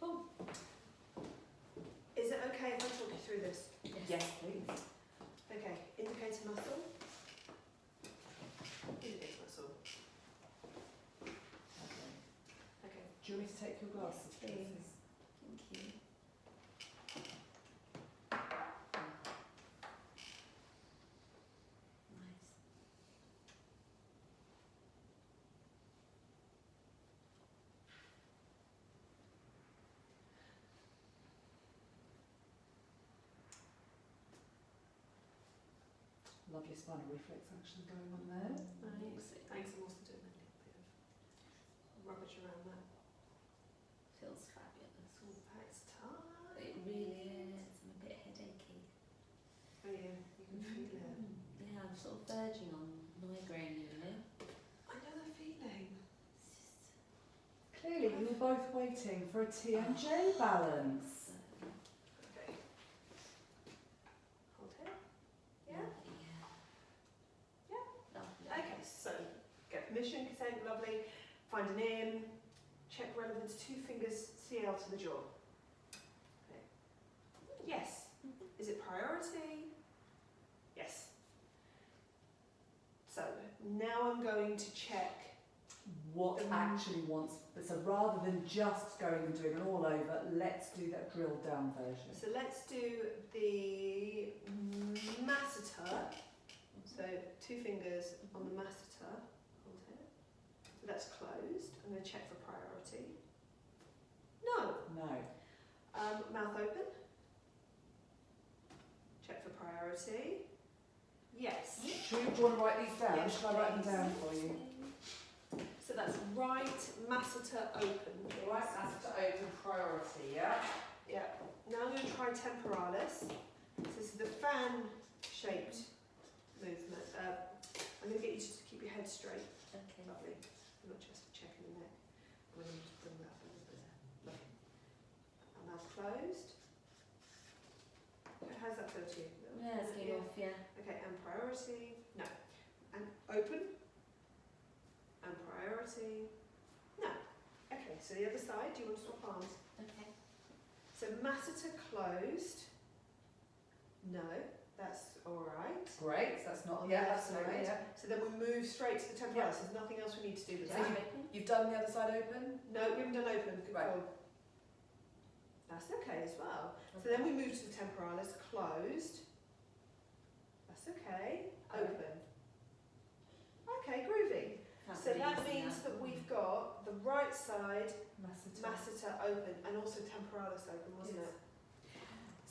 Oh. Is it okay if I talk you through this? Yes, please. Okay, indicator muscle. Indicator muscle. Okay. Do you want me to take your glasses, Yes, please. Tracy? Thank you. Nice. Lovely spinal reflex action going on there. Thanks. Thanks. I'm also doing a little bit of rubbish around that. Feels fabulous. Oh, that's tight. It really is. I'm a bit headachy. Oh yeah, you can feel it. Yeah, I'm sort of verging on migraine, you know. I know the feeling. It's just Clearly, you were both waiting for a TMJ balance. so Okay. Hold it. Yeah. Yeah. Lovely. Okay, so get permission, consent, lovely. Find an in. Check relevance. 2 fingers CL to the jaw. Okay. Yes. Is it priority? Yes. So now I'm going to check. What actually wants, so rather than just going and doing an all over, let's do that drilled down version. So let's do the masseter. So 2 fingers on the masseter. Hold it. So that's closed. I'm going to check for priority. No. No. Mouth open. Check for priority. Yes. Do you want to write these down? Yes, Shall I write them please. down for you? So that's right masseter open. Right, that's to open priority, yeah? Yeah. Now I'm going to try temporalis. So this is the fan-shaped movement. I'm going to get you to keep your head straight. Okay. Lovely. I'm not just checking the neck. I'm going to just bring that up a little bit. Lovely. And mouth closed. How's that feel to you? Yeah, it's getting off, yeah. Okay, and priority. No. And open. And priority. No. Okay, so the other side, do you want to swap arms? Okay. So masseter closed. No, that's all right. Great, so that's not, On the yeah, left absolutely, side. yeah. So then we move straight to the temporalis. There's nothing else we need to do with So that. you've done the other side open? No, we haven't done open. Good Right. call. That's okay as well. So then we move to the temporalis, closed. That's okay. Open. Okay, groovy. That's So that easy means now. that we've got the right side Masseter. masseter open and also temporalis open, wasn't Yes. it?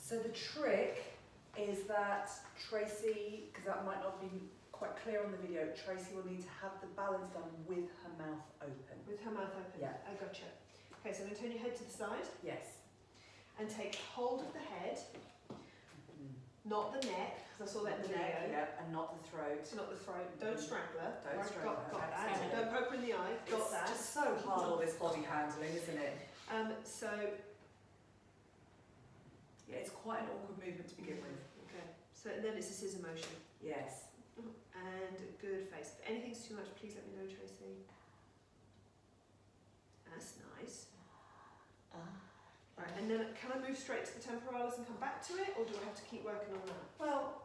So the trick is that Tracy, because that might not be quite clear on the video, Tracy will need to have the balance done with her mouth open. With her mouth open. Yeah. I gotcha. Okay, so I'm going to turn your head to the side Yes. and take hold of the head, not the neck, because I saw that in the video. Yeah, and not the throat. So not the throat. Don't strangle her. Don't Right, strangle her, Got that. absolutely. Don't poke her in the eye. Got It's that. just so hard, all this body handling, isn't it? So, Yeah, it's quite an awkward movement to begin with. okay. So and then it's a scissor motion. Yes. And a good face. If anything's too much, please let me know, Tracy. That's nice. Right, and then can I move straight to the temporalis and come back to it, or do I have to keep working on that? Well,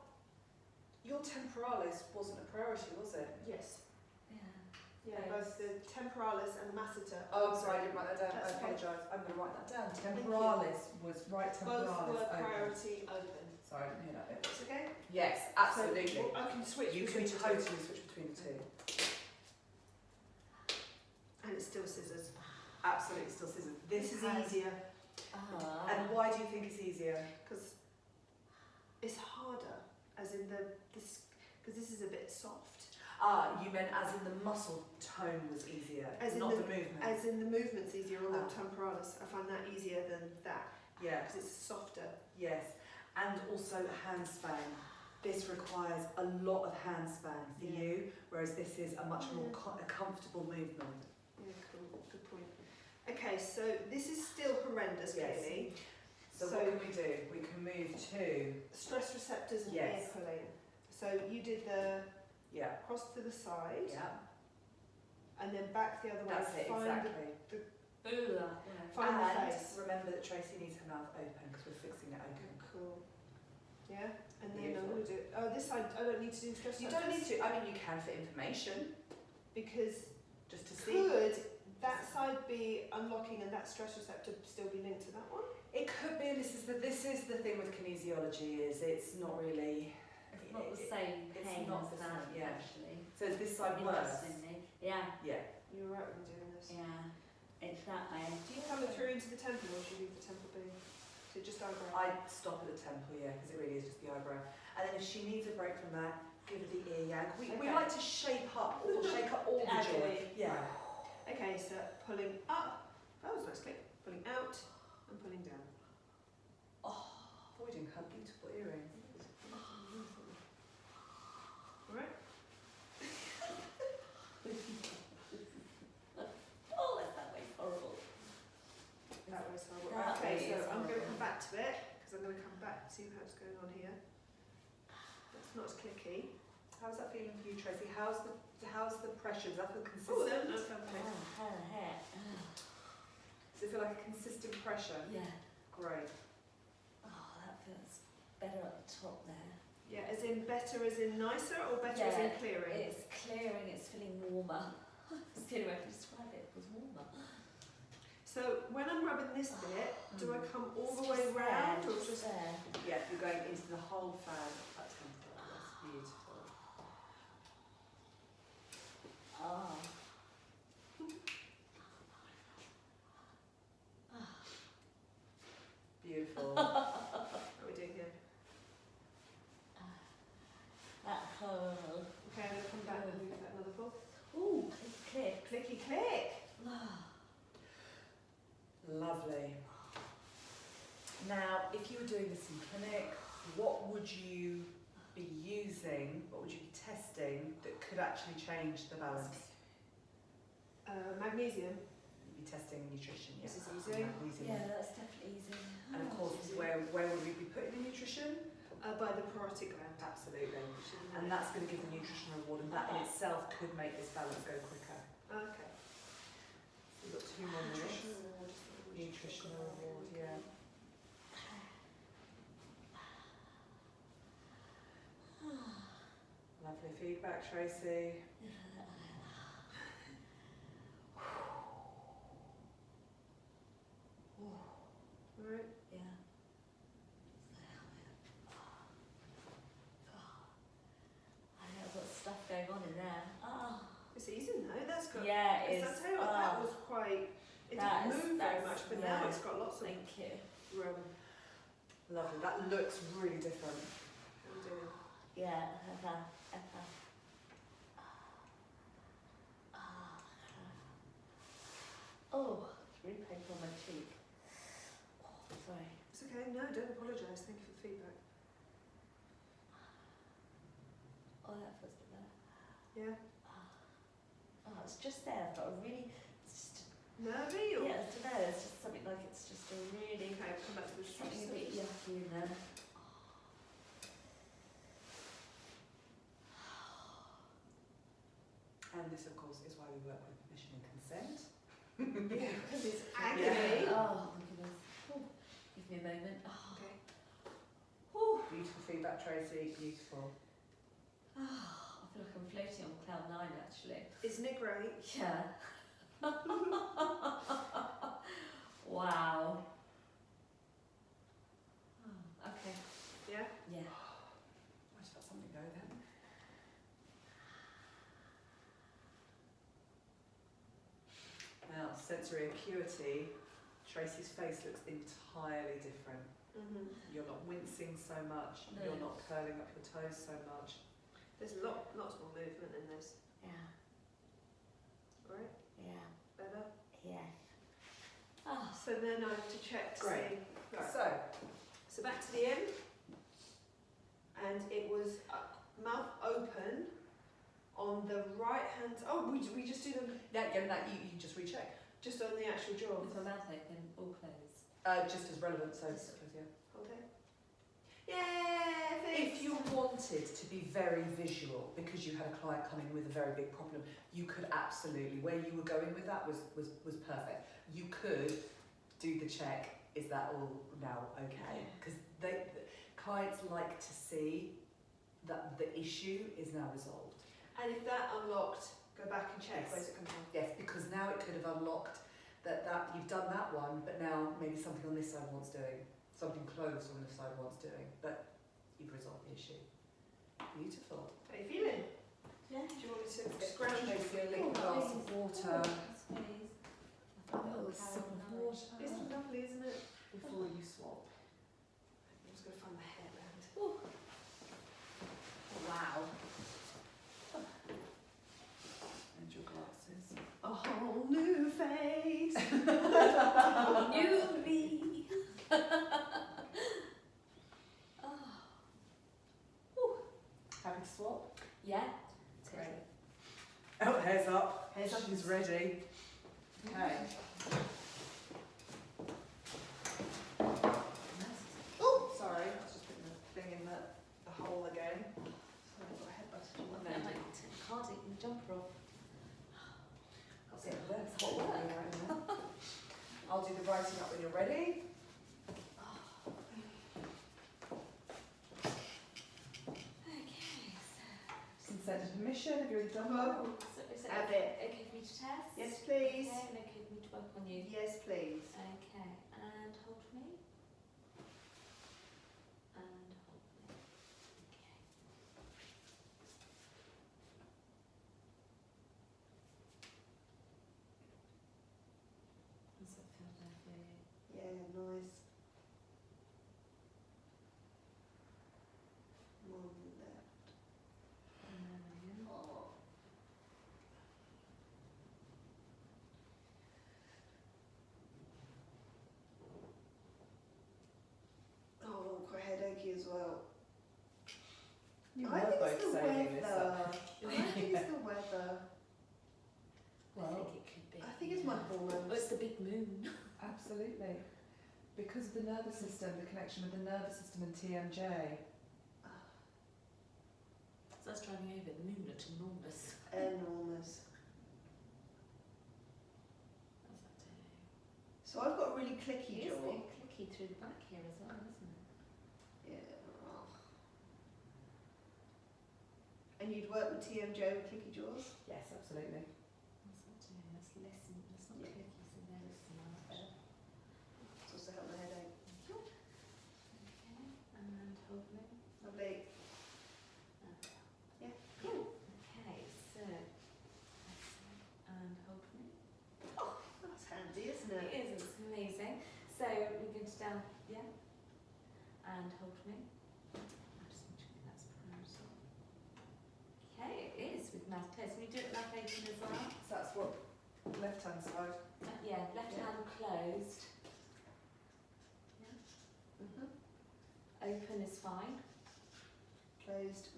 your temporalis wasn't a priority, was it? Yes. Yeah. Yeah, Yes. both the temporalis and the masseter. Oh, I'm sorry, I didn't write that down. That's I okay. apologise. I'm going to write that down. Thank you. Temporalis was right Both temporalis were open. priority open. So Sorry, I didn't hear that bit. It's okay? Yes, absolutely. So, I can switch You between can the totally two. switch between the two. And it's still scissors. Absolutely, still scissors. This is has- easier And why do you think it's easier? because it's harder, as in this, because this is a bit soft. Ah, you meant as in the muscle tone was easier, As in not the- the movement. As in the movement's easier on the Ah. temporalis. I find that easier than that Yeah, because it's softer. yes. And also handspan. This requires a lot of handspan for Yeah. you, whereas this is a much more Yeah. a comfortable movement. Yeah, cool. Good point. Okay, so this is still horrendous, Yes. clearly. So, what can we do? We can move to, Stress receptors and Yes. ear pulling. So you did the yeah, cross to the side yeah, and then back the other way. that's it, Find exactly. Find the And face. remember that Tracy needs her mouth open because we're fixing it open. Cool. Yeah, and then Beautiful. I'm going to do. Oh, this side. I don't need to do stress You receptors. don't need to, I mean you can for information, Because just to see. could that side be unlocking and that stress receptor still be linked to that one? It could be, and this is the thing with kinesiology is it's not really, It's not the same it's pain not as the that, same, yeah. actually. so is this side worse? Interestingly. Yeah, Yeah. You're right when doing this. yeah. It's that way. Do you come through into the temple or do you leave the temple be? So just eyebrow. I'd stop at the temple, yeah, because it really is just the eyebrow. And then if she needs a break from that, give her the ear yank. We Okay. like to shake up all the Agony. joint. Yeah. Okay, so pulling up. That was a nice click. Pulling out and pulling down. Avoiding her beautiful earrings. Alright? Oh, that way's horrible. That was horrible. That Okay, way so is I'm going to horrible. come back to it because I'm going to come back to see what's going on here. It's not as clicky. How's that feeling for you, Tracy? How's the pressure? Does that feel Oh, consistent? no, okay. Oh, hell heck. Does it feel like a consistent pressure? Yeah. Great. Oh, that feels better at the top there. Yeah, as in better as in nicer or better as in Yeah, clearing? It's clearing, it's feeling warmer. That's the only way I can describe it, it was warmer. So when I'm rubbing this bit, do I come all the It's way just round there, or just just... there? Yeah, you're going into the whole fan. That's comfortable. That's beautiful. Oh. Beautiful. What are we doing here? That hole. Okay, I'm going to come back and move that another pull. Ooh, click. Clicky click! Lovely. Now, if you were doing this in clinic, what would you be using, what would you be testing that could actually change the balance? Magnesium. You'd be testing nutrition, yeah. This is easy. Magnesium. Yeah, that's definitely easy. And of course, where would we be putting the nutrition? By the parotid gland. Absolutely. And that's going to give the nutrition reward, and that in itself could make this balance go quicker. Okay. We've got 2 more minutes. Nutritional reward. Nutritional reward, yeah. Lovely feedback, Tracy. Alright. Yeah. I know I've got stuff going on in there. Oh. It's easy though, that's good. Yeah, it is. Because I tell you what, that was quite... It didn't move very much, but now it's got lots of Thank you. room. Lovely. That looks really different. How are we doing? Yeah, Oh, it's really painful on my cheek. Oh, sorry. It's okay, no, don't apologise. Thank you for the feedback. Oh, that feels a bit better. Yeah? Oh, it's just there. I've got a really, it's just, Nervy or? yeah, I don't know. It's just something like it's just a really, Okay, come back to the something a bit stress. yucky in there. And this, of course, is why we work with permission and consent. Yeah, because it's Yeah. agony. Oh my goodness. Oh, give me a moment. Oh. Okay. Beautiful feedback, Tracy. Beautiful. I feel like I'm floating on cloud 9 actually. Isn't it great? Yeah. Wow. Oh, okay. Yeah? sensory acuity, Tracy's face looks entirely different. Mhm. You're not wincing so much, No. you're not curling up your toes so much. There's lots more movement in this, Yeah. right? Yeah. Better. Yeah. Oh. So then I have to check to Great. see. Right. So, Back to the end, and it was mouth open on the right hand. Oh, we just do them again, that you just recheck. just on the actual jaw. With my mouth open, all closed. Just as relevant, so Just- yeah. Hold it. Yeah. If you wanted to be very visual, because you had a client come in with a very big problem, you could absolutely, where you were going with that was perfect. You could do the check, is that all now okay? Because clients like to see that the issue is now resolved. And if that unlocked, go back and check Yes. where's it come from. Yes, because now it could have unlocked that you've done that one, but now maybe something on this side wants doing, something close on this side wants doing, but you've resolved the issue. Beautiful. How are you feeling? Yeah. Do you want me to Let's get scrounge Tracy a it? little glass of water Please. a little sip of water It's lovely, isn't it? before you swap. I'm just going to find my hair round. Wow. And your glasses. A whole new face. New me. Happy to swap? Yeah. Great. Oh, hair's up. Hair's up. She's ready. Okay. Oh, sorry. I was just putting the thing in the hole again. Sorry, I've got a headbutt. I can't take the jumper off. Yeah, that's hot water right now. I'll do the writing up when you're ready. Consent and permission. Have you already done that? So is it Have okay, it. okay for me to test? Yes, please. Okay, and okay for me to work on you? Yes, please. Okay, and hold for me. And hold for me. Okay. Does that feel there for you? Yeah, nice. More than that. And then again. Oh, quite headachy as well. You I were think both it's the saying this. weather. I think it's the weather. I Well, think it could be. I think it's my hormones. Oh, it's the big moon. absolutely. Because of the nervous system, the connection with the nervous system and TMJ. So I was driving over, the moon looked enormous. Enormous. How's that doing? So I've got a really clicky It is a jaw. bit clicky through the back here as well, isn't it? Yeah. And you'd work with TMJ with clicky jaws? Yes, absolutely. What's that doing? Let's listen. It's not Yeah. clicky, so there is some better. It's also helped my headache. Okay, and hold me. Lovely. Yeah. Cool. Okay, so excellent. And hold me. That's handy, isn't It it? is, it's amazing. So we're going to down, yeah, and hold me. I just want to check that's parietal. Okay, it is with mouth closed. Can we do it mouth open as well? So that's what left hand side. Yeah, left Yeah. hand closed. Yeah. Mm-hmm. Open is fine. Closed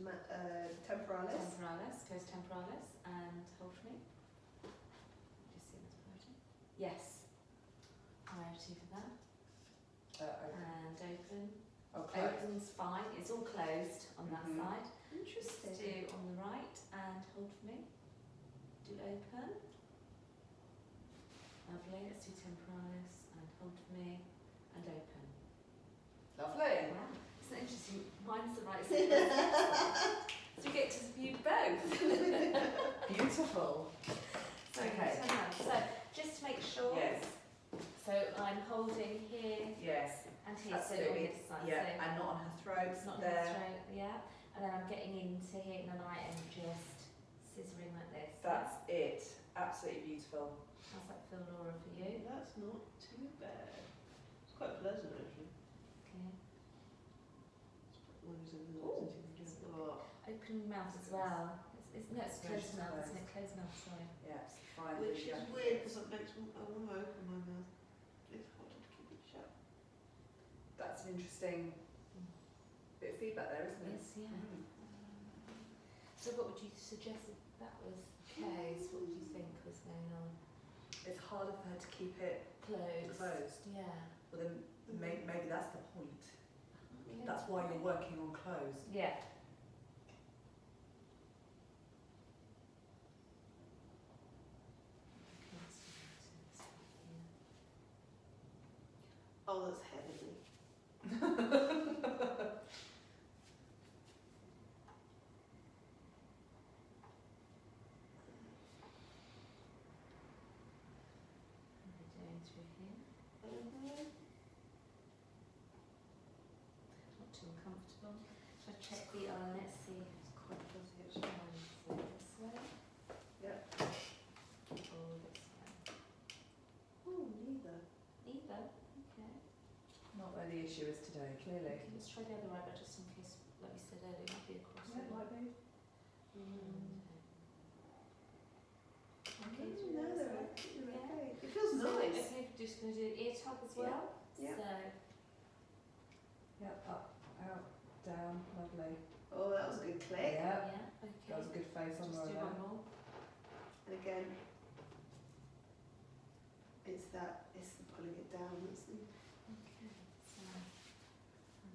temporalis. Temporalis, closed temporalis, and hold for me. Just see that's priority. Yes. Priority for that. And open. Okay. Open's fine. It's all closed on that Mhm. side. Interesting. Do on the right and hold for me. Do open. Lovely. Let's do temporalis and hold for me and open. Lovely. Wow. Isn't that interesting? Mine's the right side. So you get to view both. Beautiful. So, Okay. turn around. So just to make sure. Yes. So I'm holding here Yes. and here. So on Absolutely. this side. Yeah. So And not on her throat. it's not there. straight. Yeah. And then I'm getting into here and I am just scissoring like this. That's it. Absolutely beautiful. How's that feel, Laura, for you? That's not too bad. It's quite pleasant actually. Okay. Ooh. Oh. Open mouth as well. No, it's closed mouth, isn't it? Closed mouth, sorry. Yeah, it's fine. Which really, is weird because it makes me, I want to open my mouth. It's harder to keep it shut. That's an interesting bit of feedback there, isn't it? Yes, yeah. Mm. So what would you suggest if that was the case? What would you think was going on? It's harder for her to keep it Closed. closed. Yeah. Well, then maybe that's the point. Okay. That's why you're working on closed. Yeah. Oh, that's heavy. Doing through here. Not too uncomfortable. Should I check the eye? Let's see if it's quite positive. This way. Yep. Or this way. Oh, neither. Either. Okay. Not where the issue is today, clearly. Okay, let's try the other eye, but just in case, like we said earlier, it might be across Yeah, it. might be. Okay, do No, that as they're well. okay. They're Yeah. okay. It feels So, nice. okay, just going to do an ear tug as well. Yeah. So, Yep, up, out, down, lovely. Oh, that was a good click. Yeah, yeah, okay. that was a good face on Just do Laura one more. And again, it's the pulling it down. That's the, Okay, so I'm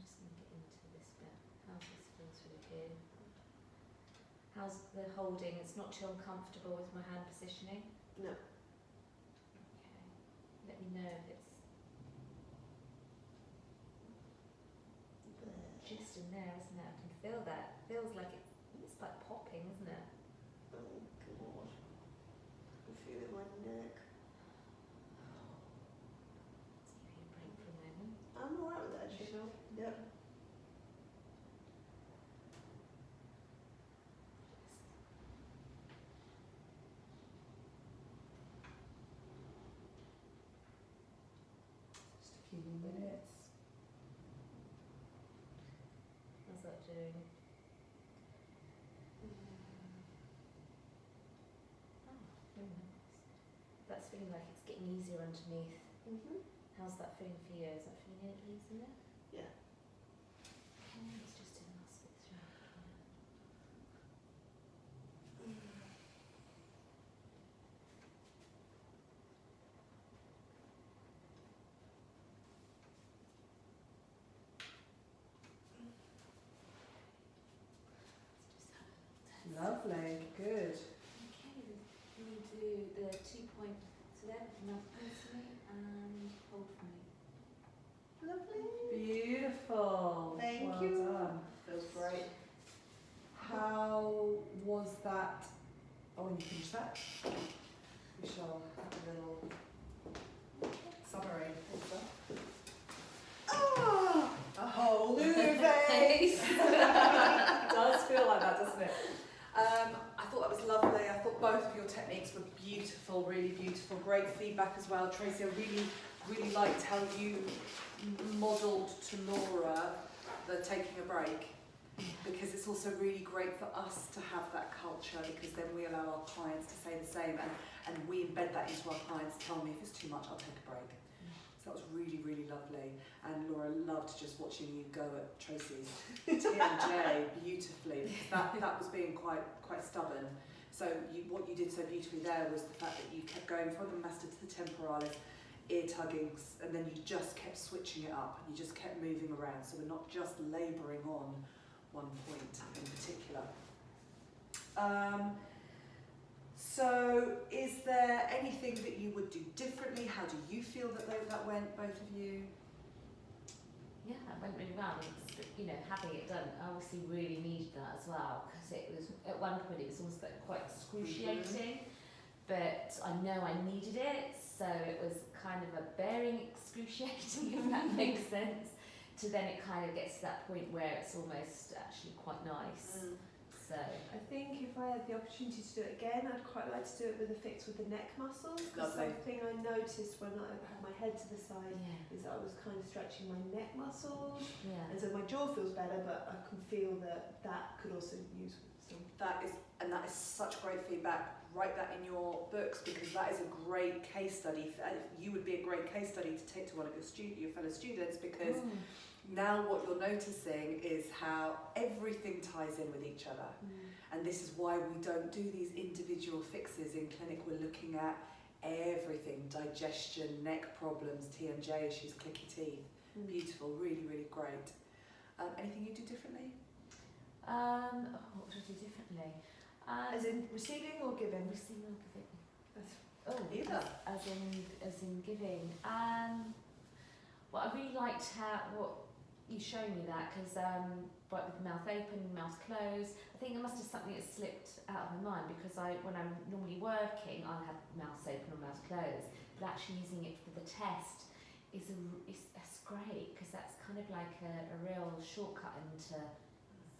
just going to get into this bit. How does this feel through here? How's the holding? It's not too uncomfortable with my hand positioning? no. Okay. Let me know if it's just in there, isn't it? I can feel that. Feels like it's like popping, isn't it? Oh, God. I feel it in my neck. Let's give you a break for a moment. I'm alright with that, You actually. sure? Yep. Just a few more minutes. How's that doing? Oh, very nice. That's feeling like it's getting easier underneath. How's that feeling for you? Is that feeling any easier? Yeah. Okay, let's just do the last bit through here. Let's just have a little test. Lovely, good. Okay, we do the 2 point. So there, mouth into me and hold for me. Lovely. Beautiful. Thank well you. Done. Feels great. How was that? Oh, when you finish that, we shall have a little summary. Oh, a whole new face. It does feel like that, doesn't it? I thought that was lovely. I thought both of your techniques were beautiful, really beautiful. Great feedback as well. Tracy, I really liked how you modelled to Laura the taking a break, because it's also really great for us to have that culture, because then we allow our clients to say the same, and we embed that into our clients. Tell me if it's too much, I'll take a break. So that was really lovely, and Laura loved just watching you go at Tracy's TMJ beautifully, because that was being quite stubborn. So what you did so beautifully there was the fact that you kept going from the master to the temporalis, ear tugging, and then you just kept switching it up, and you just kept moving around, so we're not just labouring on one point in particular. So is there anything that you would do differently? How do you feel that that went, both of you? Yeah, it went really well. Having it done, I obviously really needed that as well, because it was, at one point it was almost like quite excruciating, but I know I needed it, so it was kind of a bearing excruciating, if that makes sense, to then it kind of gets to that point where it's almost actually quite nice. So I think if I had the opportunity to do it again, I'd quite like to do it with a fix with the neck muscles. Because Lovely. something I noticed when I had my head to the side yeah, is that I was kind of stretching my neck muscles, yeah. and so my jaw feels better, but I can feel that that could also use some. That is such great feedback. Write that in your books, because that is a great case study. You would be a great case study to take to one of your fellow students, because now what you're noticing is how everything ties in with each other. And this is why we don't do these individual fixes in clinic. We're looking at everything: digestion, neck problems, TMJ issues, clicky teeth. Beautiful, really, really great. Anything you do differently? What would I do differently? As in receiving or giving? Receiving or giving? That's- Either. As in giving. Well, I really liked what you showed me that, because right with the mouth open, mouth closed. I think it must have something that slipped out of my mind, because when I'm normally working, I have mouth open or mouth closed. But actually using it for the test that's great, because that's kind of like a real shortcut into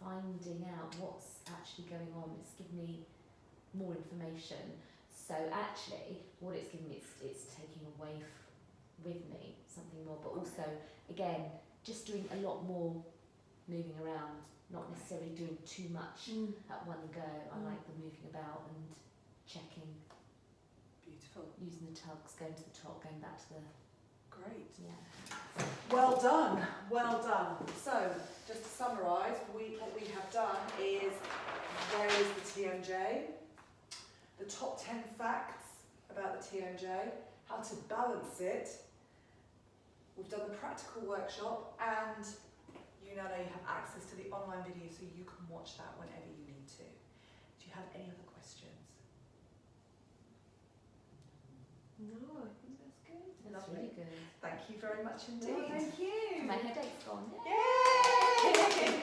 finding out what's actually going on. It's given me more information. So actually, what it's given me, it's taking away with me something more, but also, again, just doing a lot more moving around, not necessarily doing too much at one go. I like the moving about and checking, Beautiful. using the tugs, going to the top, going back to the, Great. yeah. Well done, well done. So, just to summarise, what we have done is raise the TMJ, the top 10 facts about the TMJ, how to balance it. We've done the practical workshop, and you now know you have access to the online video, so you can watch that whenever you need to. Do you have any other questions? No, I think that's good. That's Lovely. really good. Thank you very much No, indeed. thank you. My headache's gone. Yay!